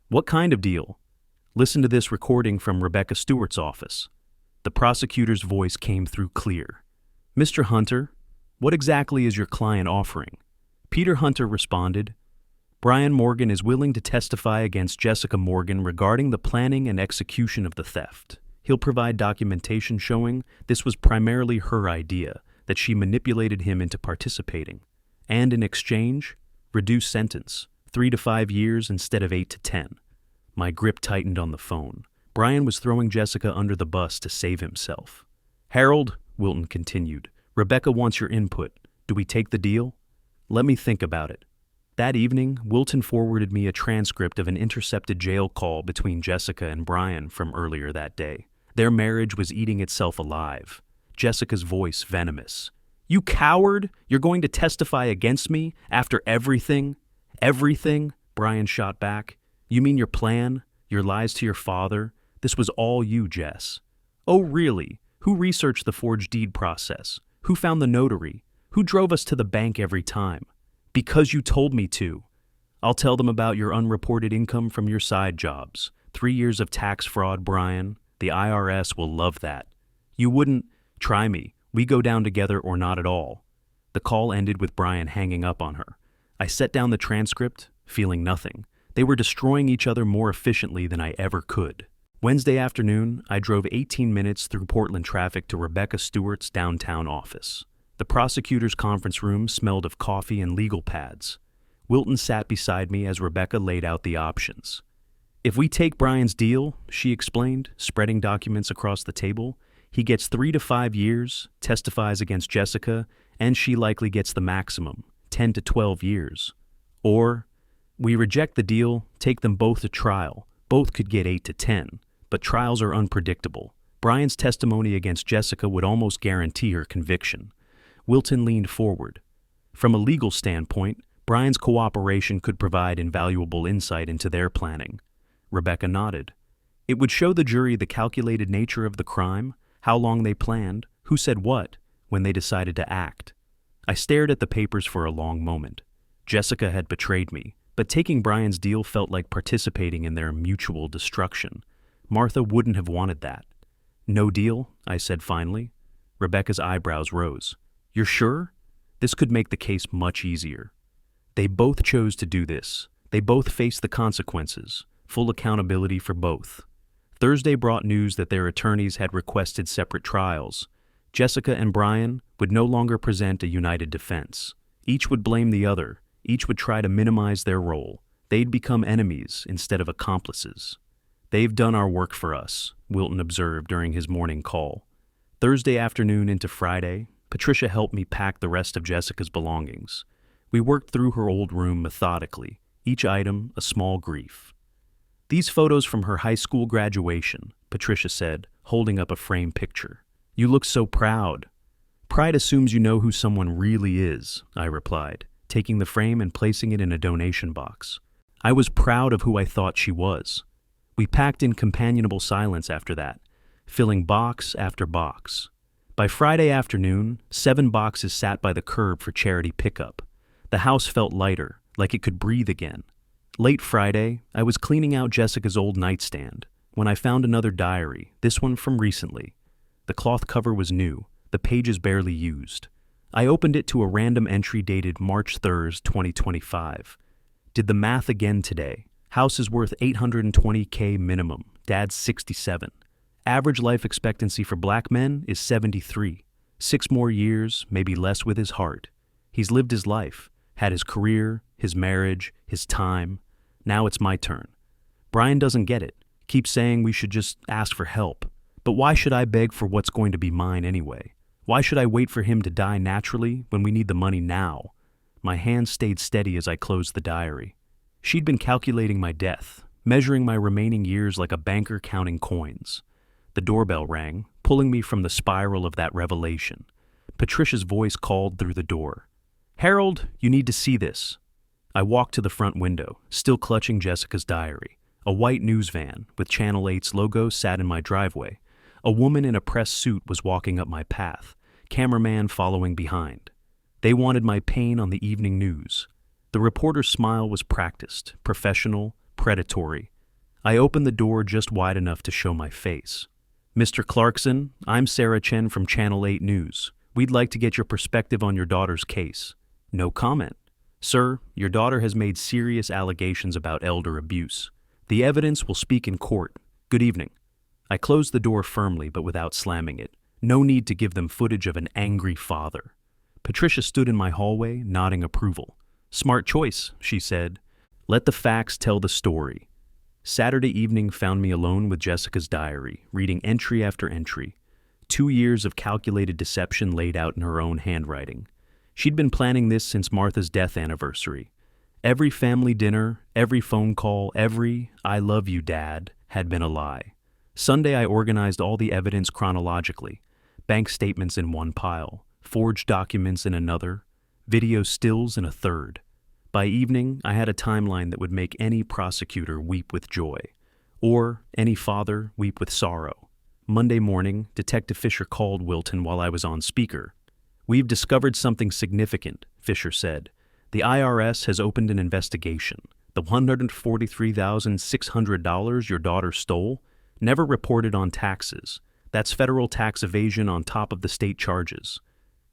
"What kind of deal?" "Listen to this recording from Rebecca Stewart's office." The prosecutor's voice came through clear. "Mr. Hunter, what exactly is your client offering?" Peter Hunter responded, "Brian Morgan is willing to testify against Jessica Morgan regarding the planning and execution of the theft. He'll provide documentation showing this was primarily her idea, that she manipulated him into participating. And in exchange, reduced sentence, 3 to 5 years instead of 8 to 10. My grip tightened on the phone. Brian was throwing Jessica under the bus to save himself. "Harold," Wilton continued, "Rebecca wants your input. Do we take the deal?" "Let me think about it." That evening, Wilton forwarded me a transcript of an intercepted jail call between Jessica and Brian from earlier that day. Their marriage was eating itself alive. Jessica's voice venomous. "You coward! You're going to testify against me after everything?" "Everything?" Brian shot back. "You mean your plan? Your lies to your father? This was all you, Jess." "Oh, really? Who researched the forged deed process? Who found the notary? Who drove us to the bank every time?" "Because you told me to." "I'll tell them about your unreported income from your side jobs. 3 years of tax fraud, Brian. The IRS will love that." "You wouldn't—" "Try me. We go down together or not at all." The call ended with Brian hanging up on her. I set down the transcript, feeling nothing. They were destroying each other more efficiently than I ever could. Wednesday afternoon, I drove 18 minutes through Portland traffic to Rebecca Stewart's downtown office. The prosecutor's conference room smelled of coffee and legal pads. Wilton sat beside me as Rebecca laid out the options. "If we take Brian's deal," she explained, spreading documents across the table, "he gets 3 to 5 years, testifies against Jessica, and she likely gets the maximum, 10 to 12 years. Or, we reject the deal, take them both to trial. Both could get 8 to 10, but trials are unpredictable. Brian's testimony against Jessica would almost guarantee her conviction." Wilton leaned forward. "From a legal standpoint, Brian's cooperation could provide invaluable insight into their planning." Rebecca nodded. "It would show the jury the calculated nature of the crime, how long they planned, who said what, when they decided to act." I stared at the papers for a long moment. Jessica had betrayed me, but taking Brian's deal felt like participating in their mutual destruction. Martha wouldn't have wanted that. "No deal?" I said finally. Rebecca's eyebrows rose. "You're sure? This could make the case much easier." They both chose to do this. They both faced the consequences, full accountability for both. Thursday brought news that their attorneys had requested separate trials. Jessica and Brian would no longer present a united defense. Each would blame the other. Each would try to minimize their role. They'd become enemies instead of accomplices. "They've done our work for us," Wilton observed during his morning call. Thursday afternoon into Friday, Patricia helped me pack the rest of Jessica's belongings. We worked through her old room methodically, each item a small grief. "These photos from her high school graduation," Patricia said, holding up a framed picture. "You look so proud." "Pride assumes you know who someone really is," I replied, taking the frame and placing it in a donation box. I was proud of who I thought she was. We packed in companionable silence after that, filling box after box. By Friday afternoon, 7 boxes sat by the curb for charity pickup. The house felt lighter, like it could breathe again. Late Friday, I was cleaning out Jessica's old nightstand when I found another diary, this one from recently. The cloth cover was new, the pages barely used. I opened it to a random entry dated March 3rd, 2025. "Did the math again today. House is worth $820K minimum. Dad's 67. Average life expectancy for black men is 73. 6 more years, maybe less with his heart. He's lived his life, had his career, his marriage, his time. Now it's my turn. Brian doesn't get it. Keeps saying we should just ask for help. But why should I beg for what's going to be mine anyway? Why should I wait for him to die naturally when we need the money now?" My hand stayed steady as I closed the diary. She'd been calculating my death, measuring my remaining years like a banker counting coins. The doorbell rang, pulling me from the spiral of that revelation. Patricia's voice called through the door. "Harold, you need to see this." I walked to the front window, still clutching Jessica's diary. A white news van with Channel 8's logo sat in my driveway. A woman in a press suit was walking up my path, cameraman following behind. They wanted my pain on the evening news. The reporter's smile was practiced, professional, predatory. I opened the door just wide enough to show my face. "Mr. Clarkson, I'm Sarah Chen from Channel 8 News. We'd like to get your perspective on your daughter's case." No comment. "Sir, your daughter has made serious allegations about elder abuse. The evidence will speak in court. Good evening." I closed the door firmly but without slamming it. No need to give them footage of an angry father. Patricia stood in my hallway, nodding approval. "Smart choice," she said. "Let the facts tell the story." Saturday evening found me alone with Jessica's diary, reading entry after entry. 2 years of calculated deception laid out in her own handwriting. She'd been planning this since Martha's death anniversary. Every family dinner, every phone call, every "I love you, Dad" had been a lie. Sunday I organized all the evidence chronologically. Bank statements in one pile, forged documents in another, video stills in a third. By evening, I had a timeline that would make any prosecutor weep with joy, or any father weep with sorrow. Monday morning, Detective Fisher called Wilton while I was on speaker. "We've discovered something significant," Fisher said. "The IRS has opened an investigation. The $143,600 your daughter stole, never reported on taxes. That's federal tax evasion on top of the state charges."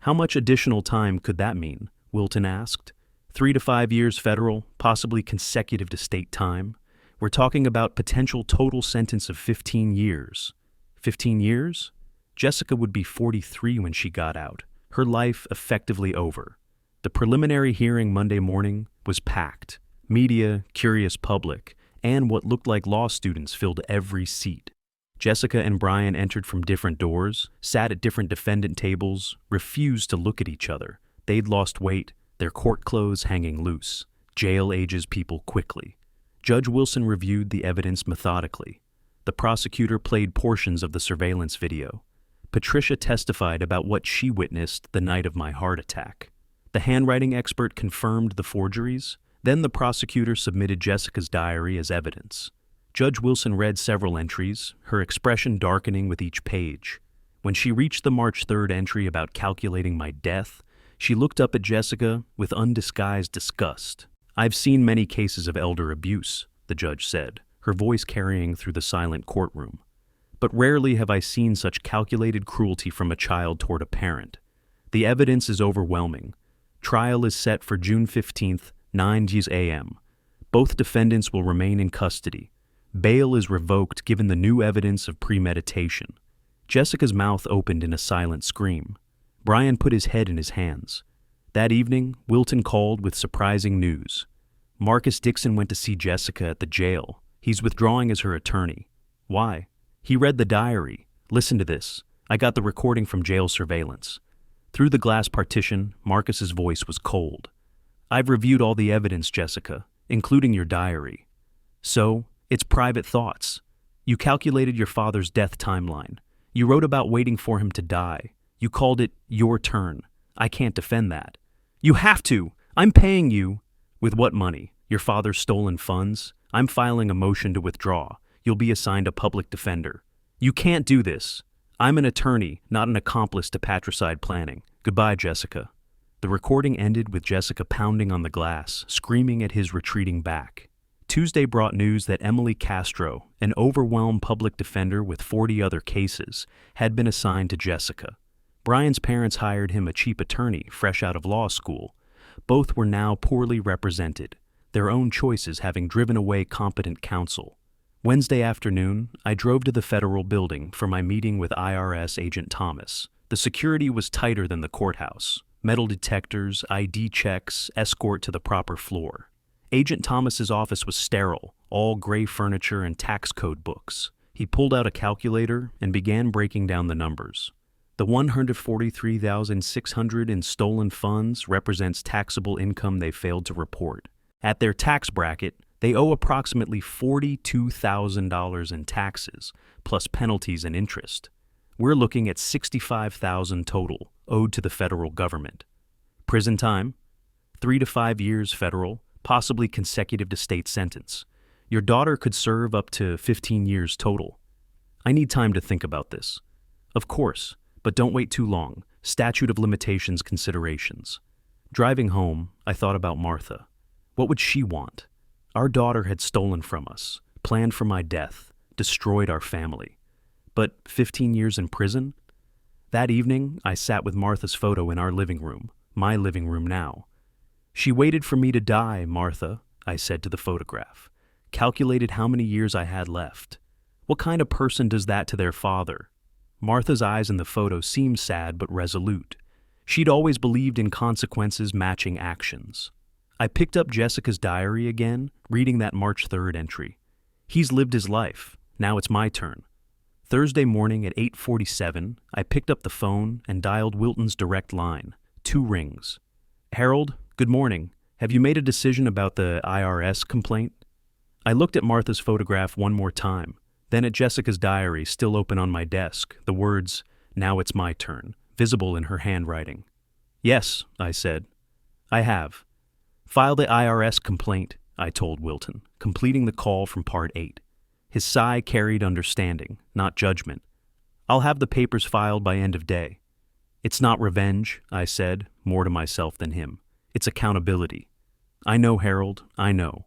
"How much additional time could that mean?" Wilton asked. 3 to 5 years federal, possibly consecutive to state time. We're talking about potential total sentence of 15 years. 15 years? Jessica would be 43 when she got out. Her life effectively over. The preliminary hearing Monday morning was packed. Media, curious public, and what looked like law students filled every seat. Jessica and Brian entered from different doors, sat at different defendant tables, refused to look at each other. They'd lost weight, their court clothes hanging loose. Jail ages people quickly. Judge Wilson reviewed the evidence methodically. The prosecutor played portions of the surveillance video. Patricia testified about what she witnessed the night of my heart attack. The handwriting expert confirmed the forgeries. Then the prosecutor submitted Jessica's diary as evidence. Judge Wilson read several entries, her expression darkening with each page. When she reached the March 3rd entry about calculating my death, she looked up at Jessica with undisguised disgust. "I've seen many cases of elder abuse," the judge said, her voice carrying through the silent courtroom. "But rarely have I seen such calculated cruelty from a child toward a parent. The evidence is overwhelming. Trial is set for June 15th, 9 a.m. Both defendants will remain in custody. Bail is revoked given the new evidence of premeditation. Jessica's mouth opened in a silent scream. Brian put his head in his hands. That evening, Wilton called with surprising news. Marcus Dixon went to see Jessica at the jail. He's withdrawing as her attorney. Why? He read the diary. Listen to this. I got the recording from jail surveillance. Through the glass partition, Marcus's voice was cold. I've reviewed all the evidence, Jessica, including your diary. So, it's private thoughts. You calculated your father's death timeline. You wrote about waiting for him to die. You called it your turn. I can't defend that. You have to! I'm paying you! With what money? Your father's stolen funds? I'm filing a motion to withdraw. You'll be assigned a public defender. You can't do this. I'm an attorney, not an accomplice to patricide planning. Goodbye, Jessica. The recording ended with Jessica pounding on the glass, screaming at his retreating back. Tuesday brought news that Emily Castro, an overwhelmed public defender with 40 other cases, had been assigned to Jessica. Brian's parents hired him a cheap attorney fresh out of law school. Both were now poorly represented, their own choices having driven away competent counsel. Wednesday afternoon, I drove to the federal building for my meeting with IRS Agent Thomas. The security was tighter than the courthouse. Metal detectors, ID checks, escort to the proper floor. Agent Thomas's office was sterile, all gray furniture and tax code books. He pulled out a calculator and began breaking down the numbers. The $143,600 in stolen funds represents taxable income they failed to report. At their tax bracket, they owe approximately $42,000 in taxes, plus penalties and interest. We're looking at $65,000 total owed to the federal government. Prison time? 3 to 5 years federal, possibly consecutive to state sentence. Your daughter could serve up to 15 years total. I need time to think about this. Of course, but don't wait too long. Statute of limitations considerations. Driving home, I thought about Martha. What would she want? Our daughter had stolen from us, planned for my death, destroyed our family. But 15 years in prison? That evening, I sat with Martha's photo in our living room, my living room now. She waited for me to die, Martha, I said to the photograph. Calculated how many years I had left. What kind of person does that to their father? Martha's eyes in the photo seemed sad but resolute. She'd always believed in consequences matching actions. I picked up Jessica's diary again, reading that March 3rd entry. He's lived his life. Now it's my turn. Thursday morning at 8:47, I picked up the phone and dialed Wilton's direct line. 2 rings. Harold, good morning. Have you made a decision about the IRS complaint? I looked at Martha's photograph one more time, then at Jessica's diary still open on my desk, the words, "Now it's my turn," visible in her handwriting. Yes, I said. I have. File the IRS complaint, I told Wilton, completing the call from part 8. His sigh carried understanding, not judgment. I'll have the papers filed by end of day. It's not revenge, I said, more to myself than him. It's accountability. I know, Harold, I know.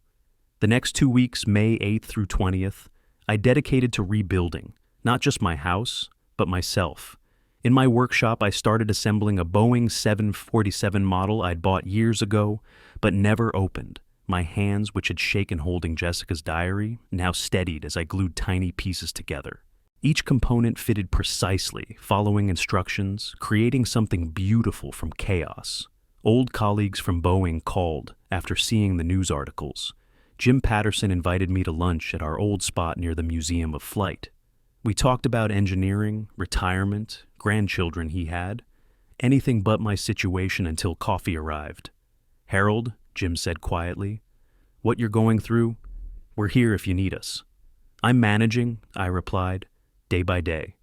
The next 2 weeks, May 8th through 20th, I dedicated to rebuilding, not just my house, but myself. In my workshop, I started assembling a Boeing 747 model I'd bought years ago, but never opened. My hands, which had shaken holding Jessica's diary, now steadied as I glued tiny pieces together. Each component fitted precisely, following instructions, creating something beautiful from chaos. Old colleagues from Boeing called after seeing the news articles. Jim Patterson invited me to lunch at our old spot near the Museum of Flight. We talked about engineering, retirement, grandchildren he had, anything but my situation until coffee arrived. Harold, Jim said quietly, what you're going through, we're here if you need us. I'm managing, I replied, day by day.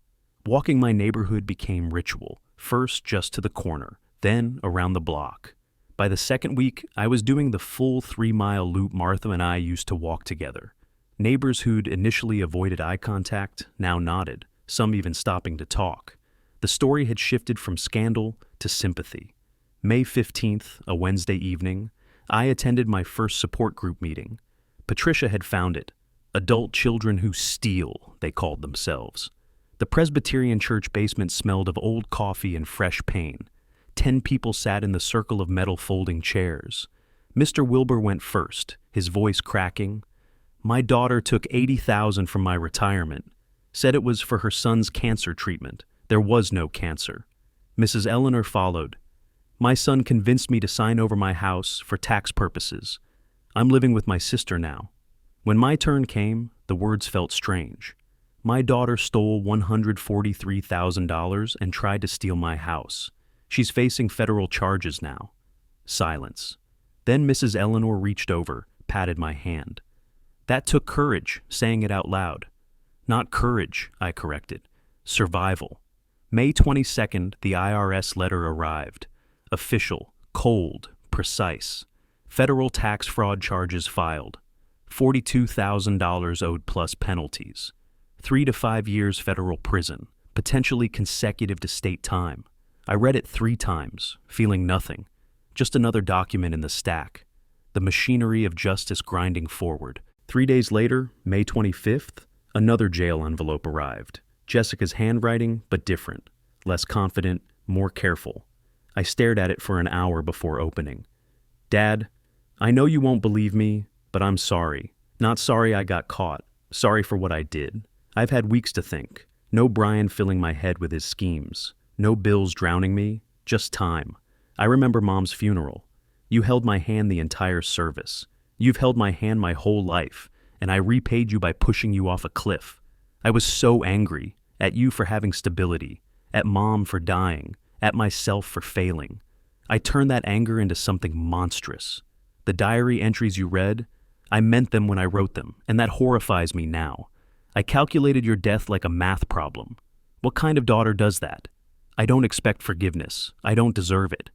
Walking my neighborhood became ritual, first just to the corner, then around the block. By the second week, I was doing the full 3-mile loop Martha and I used to walk together. Neighbors who'd initially avoided eye contact now nodded, some even stopping to talk. The story had shifted from scandal to sympathy. May 15th, a Wednesday evening, I attended my first support group meeting. Patricia had found it. Adult children who steal, they called themselves. The Presbyterian church basement smelled of old coffee and fresh pain. 10 people sat in the circle of metal folding chairs. Mr. Wilbur went first, his voice cracking. My daughter took $80,000 from my retirement, said it was for her son's cancer treatment. There was no cancer. Mrs. Eleanor followed. My son convinced me to sign over my house for tax purposes. I'm living with my sister now. When my turn came, the words felt strange. My daughter stole $143,000 and tried to steal my house. She's facing federal charges now. Silence. Then Mrs. Eleanor reached over, patted my hand. That took courage, saying it out loud. Not courage, I corrected. Survival. May 22nd, the IRS letter arrived. Official, cold, precise. Federal tax fraud charges filed. $42,000 owed plus penalties. 3 to 5 years federal prison, potentially consecutive to state time. I read it 3 times, feeling nothing. Just another document in the stack. The machinery of justice grinding forward. 3 days later, May 25th, another jail envelope arrived. Jessica's handwriting, but different. Less confident, more careful. I stared at it for an hour before opening. Dad, I know you won't believe me, but I'm sorry. Not sorry I got caught. Sorry for what I did. I've had weeks to think. No Brian filling my head with his schemes. No bills drowning me. Just time. I remember Mom's funeral. You held my hand the entire service. You've held my hand my whole life, and I repaid you by pushing you off a cliff. I was so angry. At you for having stability. At Mom for dying. At myself for failing. I turned that anger into something monstrous. The diary entries you read, I meant them when I wrote them, and that horrifies me now. I calculated your death like a math problem. What kind of daughter does that? I don't expect forgiveness. I don't deserve it.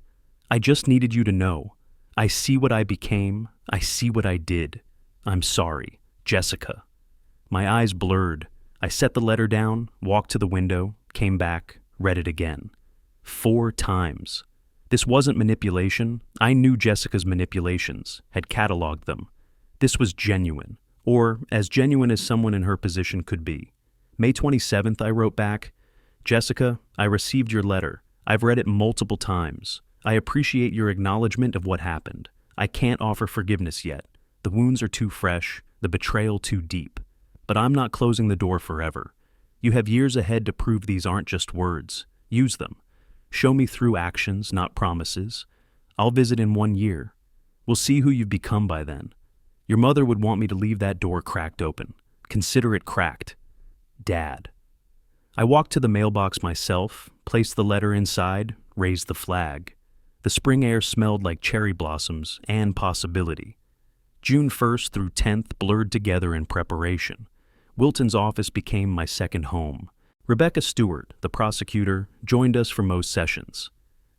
I just needed you to know. I see what I became. I see what I did. I'm sorry. Jessica. My eyes blurred. I set the letter down, walked to the window, came back, read it again. 4 times. This wasn't manipulation. I knew Jessica's manipulations, had cataloged them. This was genuine, or as genuine as someone in her position could be. May 27th, I wrote back, Jessica, I received your letter. I've read it multiple times. I appreciate your acknowledgement of what happened. I can't offer forgiveness yet. The wounds are too fresh, the betrayal too deep. But I'm not closing the door forever. You have years ahead to prove these aren't just words. Use them. Show me through actions, not promises. I'll visit in 1 year. We'll see who you've become by then. Your mother would want me to leave that door cracked open. Consider it cracked. Dad. I walked to the mailbox myself, placed the letter inside, raised the flag. The spring air smelled like cherry blossoms and possibility. June 1st through 10th blurred together in preparation. Wilton's office became my second home. Rebecca Stewart, the prosecutor, joined us for most sessions.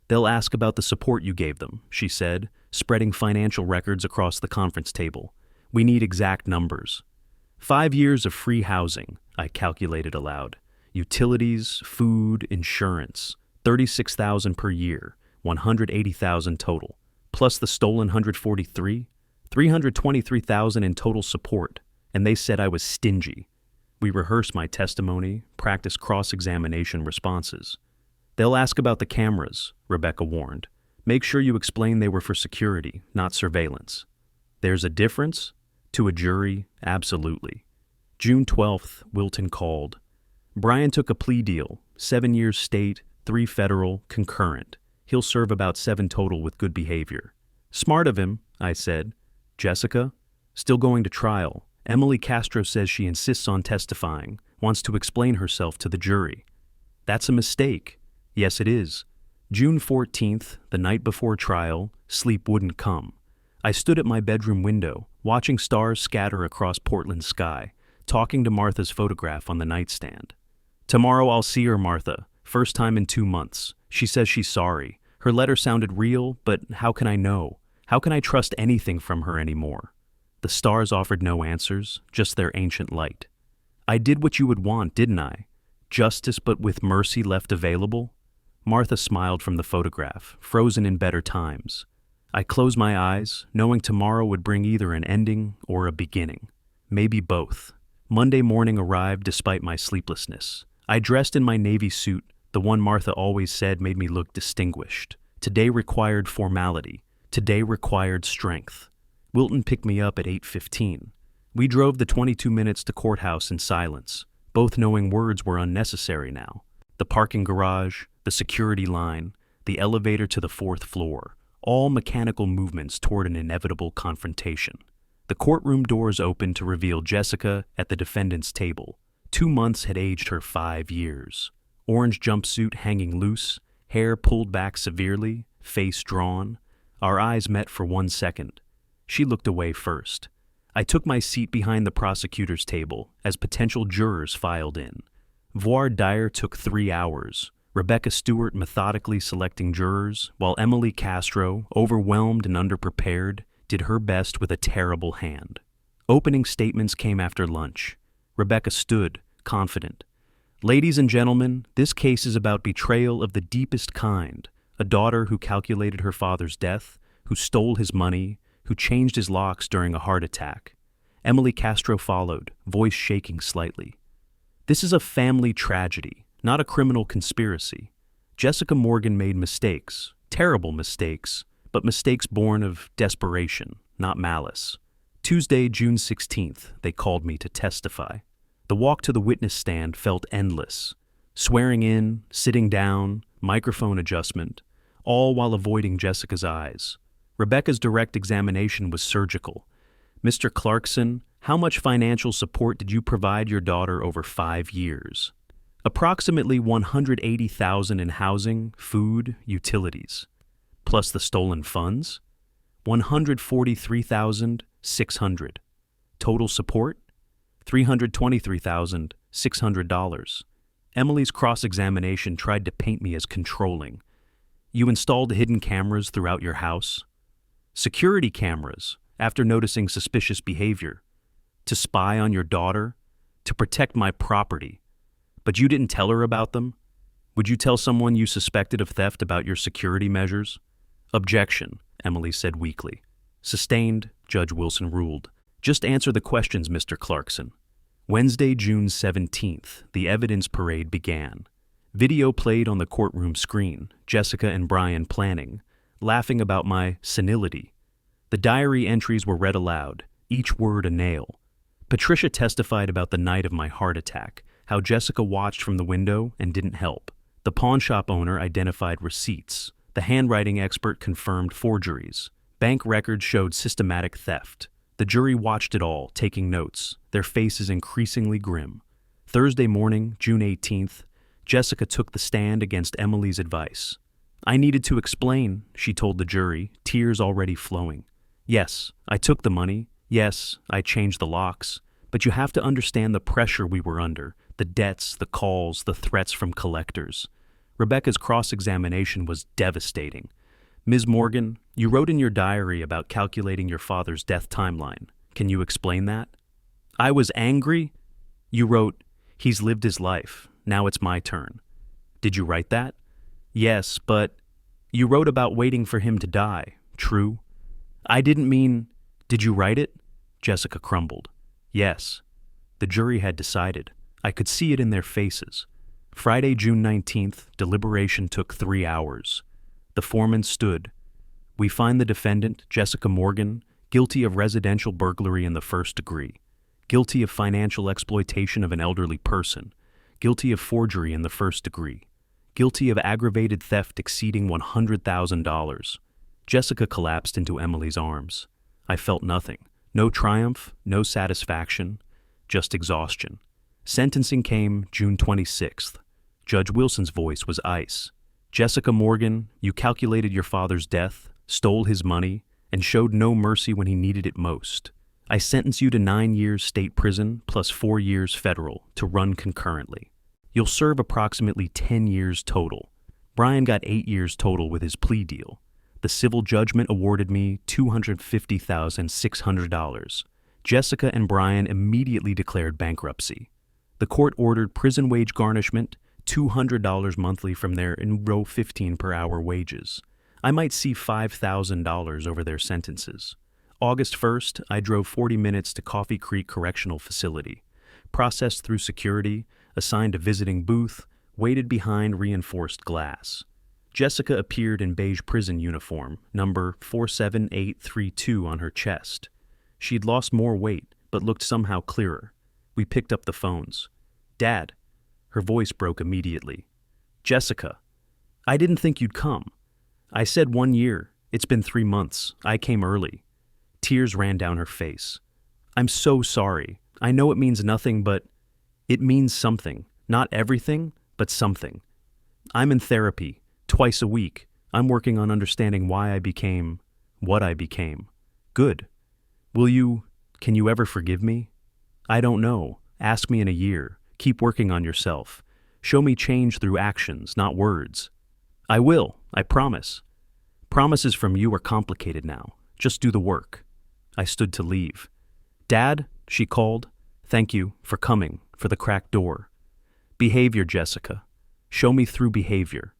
They'll ask about the support you gave them, she said, spreading financial records across the conference table. We need exact numbers. 5 years of free housing, I calculated aloud. Utilities, food, insurance, $36,000 per year, $180,000 total, plus the stolen $143,000, $323,000 in total support, and they said I was stingy. We rehearsed my testimony, practiced cross-examination responses. They'll ask about the cameras, Rebecca warned. Make sure you explain they were for security, not surveillance. There's a difference? To a jury, absolutely. June 12th, Wilton called. Brian took a plea deal, 7 years state, 3 federal, concurrent. He'll serve about 7 total with good behavior. Smart of him, I said. Jessica? Still going to trial. Emily Castro says she insists on testifying, wants to explain herself to the jury. That's a mistake. Yes, it is. June 14th, the night before trial, sleep wouldn't come. I stood at my bedroom window, watching stars scatter across Portland's sky, talking to Martha's photograph on the nightstand. Tomorrow I'll see her, Martha. First time in 2 months. She says she's sorry. Her letter sounded real, but how can I know? How can I trust anything from her anymore? The stars offered no answers, just their ancient light. I did what you would want, didn't I? Justice but with mercy left available? Martha smiled from the photograph, frozen in better times. I closed my eyes, knowing tomorrow would bring either an ending or a beginning. Maybe both. Monday morning arrived despite my sleeplessness. I dressed in my navy suit, the one Martha always said made me look distinguished. Today required formality. Today required strength. Wilton picked me up at 8:15. We drove the 22 minutes to courthouse in silence, both knowing words were unnecessary now. The parking garage, the security line, the elevator to the fourth floor, all mechanical movements toward an inevitable confrontation. The courtroom doors opened to reveal Jessica at the defendant's table. 2 months had aged her 5 years. Orange jumpsuit hanging loose, hair pulled back severely, face drawn. Our eyes met for 1 second. She looked away first. I took my seat behind the prosecutor's table as potential jurors filed in. Voir dire took 3 hours. Rebecca Stewart methodically selecting jurors, while Emily Castro, overwhelmed and underprepared, did her best with a terrible hand. Opening statements came after lunch. Rebecca stood, confident. Ladies and gentlemen, this case is about betrayal of the deepest kind. A daughter who calculated her father's death, who stole his money, who changed his locks during a heart attack. Emily Castro followed, voice shaking slightly. This is a family tragedy, not a criminal conspiracy. Jessica Morgan made mistakes, terrible mistakes, but mistakes born of desperation, not malice. Tuesday, June 16th, they called me to testify. The walk to the witness stand felt endless. Swearing in, sitting down, microphone adjustment, all while avoiding Jessica's eyes. Rebecca's direct examination was surgical. Mr. Clarkson, how much financial support did you provide your daughter over 5 years? Approximately $180,000 in housing, food, utilities. Plus the stolen funds? $143,600. Total support? $323,600. Emily's cross-examination tried to paint me as controlling. You installed hidden cameras throughout your house? Security cameras, after noticing suspicious behavior. To spy on your daughter? To protect my property. But you didn't tell her about them? Would you tell someone you suspected of theft about your security measures? Objection, Emily said weakly. Sustained, Judge Wilson ruled. Just answer the questions, Mr. Clarkson. Wednesday, June 17th, the evidence parade began. Video played on the courtroom screen, Jessica and Brian planning, laughing about my senility. The diary entries were read aloud, each word a nail. Patricia testified about the night of my heart attack, how Jessica watched from the window and didn't help. The pawn shop owner identified receipts. The handwriting expert confirmed forgeries. Bank records showed systematic theft. The jury watched it all, taking notes, their faces increasingly grim. Thursday morning, June 18th, Jessica took the stand against Emily's advice. I needed to explain, she told the jury, tears already flowing. Yes, I took the money. Yes, I changed the locks. But you have to understand the pressure we were under, the debts, the calls, the threats from collectors. Rebecca's cross-examination was devastating. Ms. Morgan, you wrote in your diary about calculating your father's death timeline. Can you explain that? I was angry. You wrote, he's lived his life. Now it's my turn. Did you write that? Yes, but you wrote about waiting for him to die. True? I didn't mean... Did you write it? Jessica crumbled. Yes. The jury had decided. I could see it in their faces. Friday, June 19th, deliberation took 3 hours. The foreman stood. We find the defendant, Jessica Morgan, guilty of residential burglary in the first degree, guilty of financial exploitation of an elderly person, guilty of forgery in the first degree, guilty of aggravated theft exceeding $100,000. Jessica collapsed into Emily's arms. I felt nothing. No triumph, no satisfaction, just exhaustion. Sentencing came June 26th. Judge Wilson's voice was ice. Jessica Morgan, you calculated your father's death, stole his money, and showed no mercy when he needed it most. I sentence you to 9 years state prison plus 4 years federal to run concurrently. You'll serve approximately 10 years total. Brian got 8 years total with his plea deal. The civil judgment awarded me $250,600. Jessica and Brian immediately declared bankruptcy. The court ordered prison wage garnishment, $200 monthly from their row 15 per hour wages. I might see $5,000 over their sentences. August 1st, I drove 40 minutes to Coffee Creek Correctional Facility, processed through security, assigned a visiting booth, waited behind reinforced glass. Jessica appeared in beige prison uniform, number 47832 on her chest. She'd lost more weight, but looked somehow clearer. We picked up the phones. "Dad." Her voice broke immediately. "Jessica, I didn't think you'd come. I said 1 year. It's been 3 months. I came early." Tears ran down her face. "I'm so sorry. I know it means nothing, but it means something. Not everything, but something. I'm in therapy, twice a week. I'm working on understanding why I became what I became. Good. Can you ever forgive me? I don't know. Ask me in a year. Keep working on yourself. Show me change through actions, not words." "I will, I promise." "Promises from you are complicated now. Just do the work." I stood to leave. "Dad," she called. "Thank you for coming, for the cracked door." "Behavior, Jessica. Show me through behavior."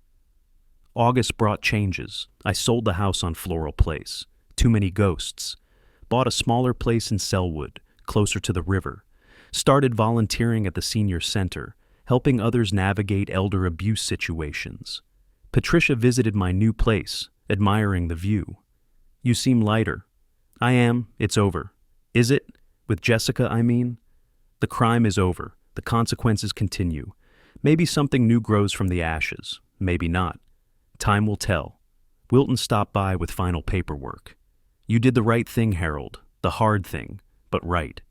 August brought changes. I sold the house on Floral Place. Too many ghosts. Bought a smaller place in Selwood, closer to the river. Started volunteering at the senior center, helping others navigate elder abuse situations. Patricia visited my new place, admiring the view. "You seem lighter." "I am. It's over." "Is it? With Jessica, I mean?" "The crime is over. The consequences continue. Maybe something new grows from the ashes. Maybe not. Time will tell." Wilton stopped by with final paperwork. "You did the right thing, Harold. The hard thing, but right.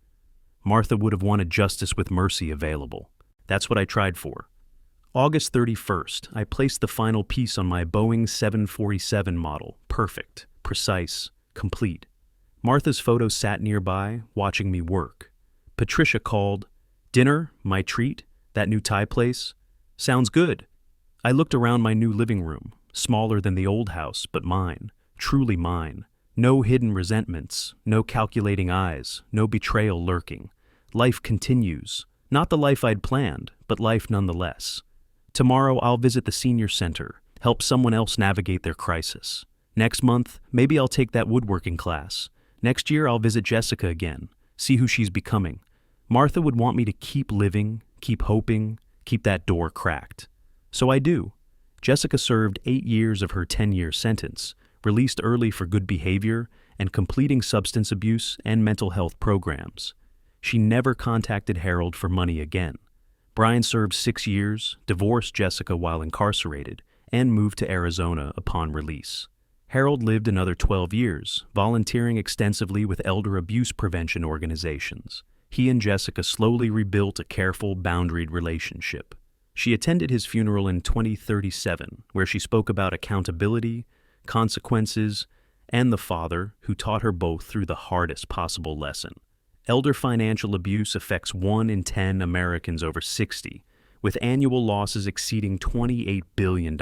Martha would have wanted justice with mercy available. That's what I tried for." August 31st, I placed the final piece on my Boeing 747 model. Perfect, precise, complete. Martha's photo sat nearby, watching me work. Patricia called. "Dinner? My treat? That new Thai place? Sounds good." I looked around my new living room, smaller than the old house, but mine, truly mine. No hidden resentments, no calculating eyes, no betrayal lurking. Life continues. Not the life I'd planned, but life nonetheless. Tomorrow I'll visit the senior center, help someone else navigate their crisis. Next month, maybe I'll take that woodworking class. Next year I'll visit Jessica again, see who she's becoming. Martha would want me to keep living, keep hoping, keep that door cracked. So I do. Jessica served 8 years of her 10-year sentence, released early for good behavior, and completing substance abuse and mental health programs. She never contacted Harold for money again. Brian served 6 years, divorced Jessica while incarcerated, and moved to Arizona upon release. Harold lived another 12 years, volunteering extensively with elder abuse prevention organizations. He and Jessica slowly rebuilt a careful, boundaried relationship. She attended his funeral in 2037, where she spoke about accountability, consequences, and the father who taught her both through the hardest possible lesson. Elder financial abuse affects 1 in 10 Americans over 60, with annual losses exceeding $28 billion.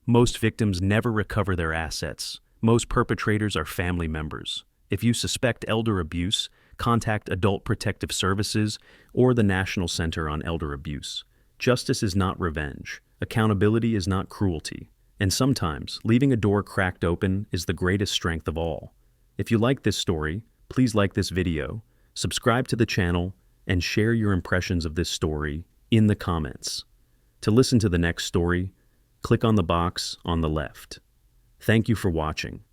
Most victims never recover their assets. Most perpetrators are family members. If you suspect elder abuse, contact Adult Protective Services or the National Center on Elder Abuse. Justice is not revenge. Accountability is not cruelty. And sometimes, leaving a door cracked open is the greatest strength of all. If you like this story, please like this video, subscribe to the channel, and share your impressions of this story in the comments. To listen to the next story, click on the box on the left. Thank you for watching.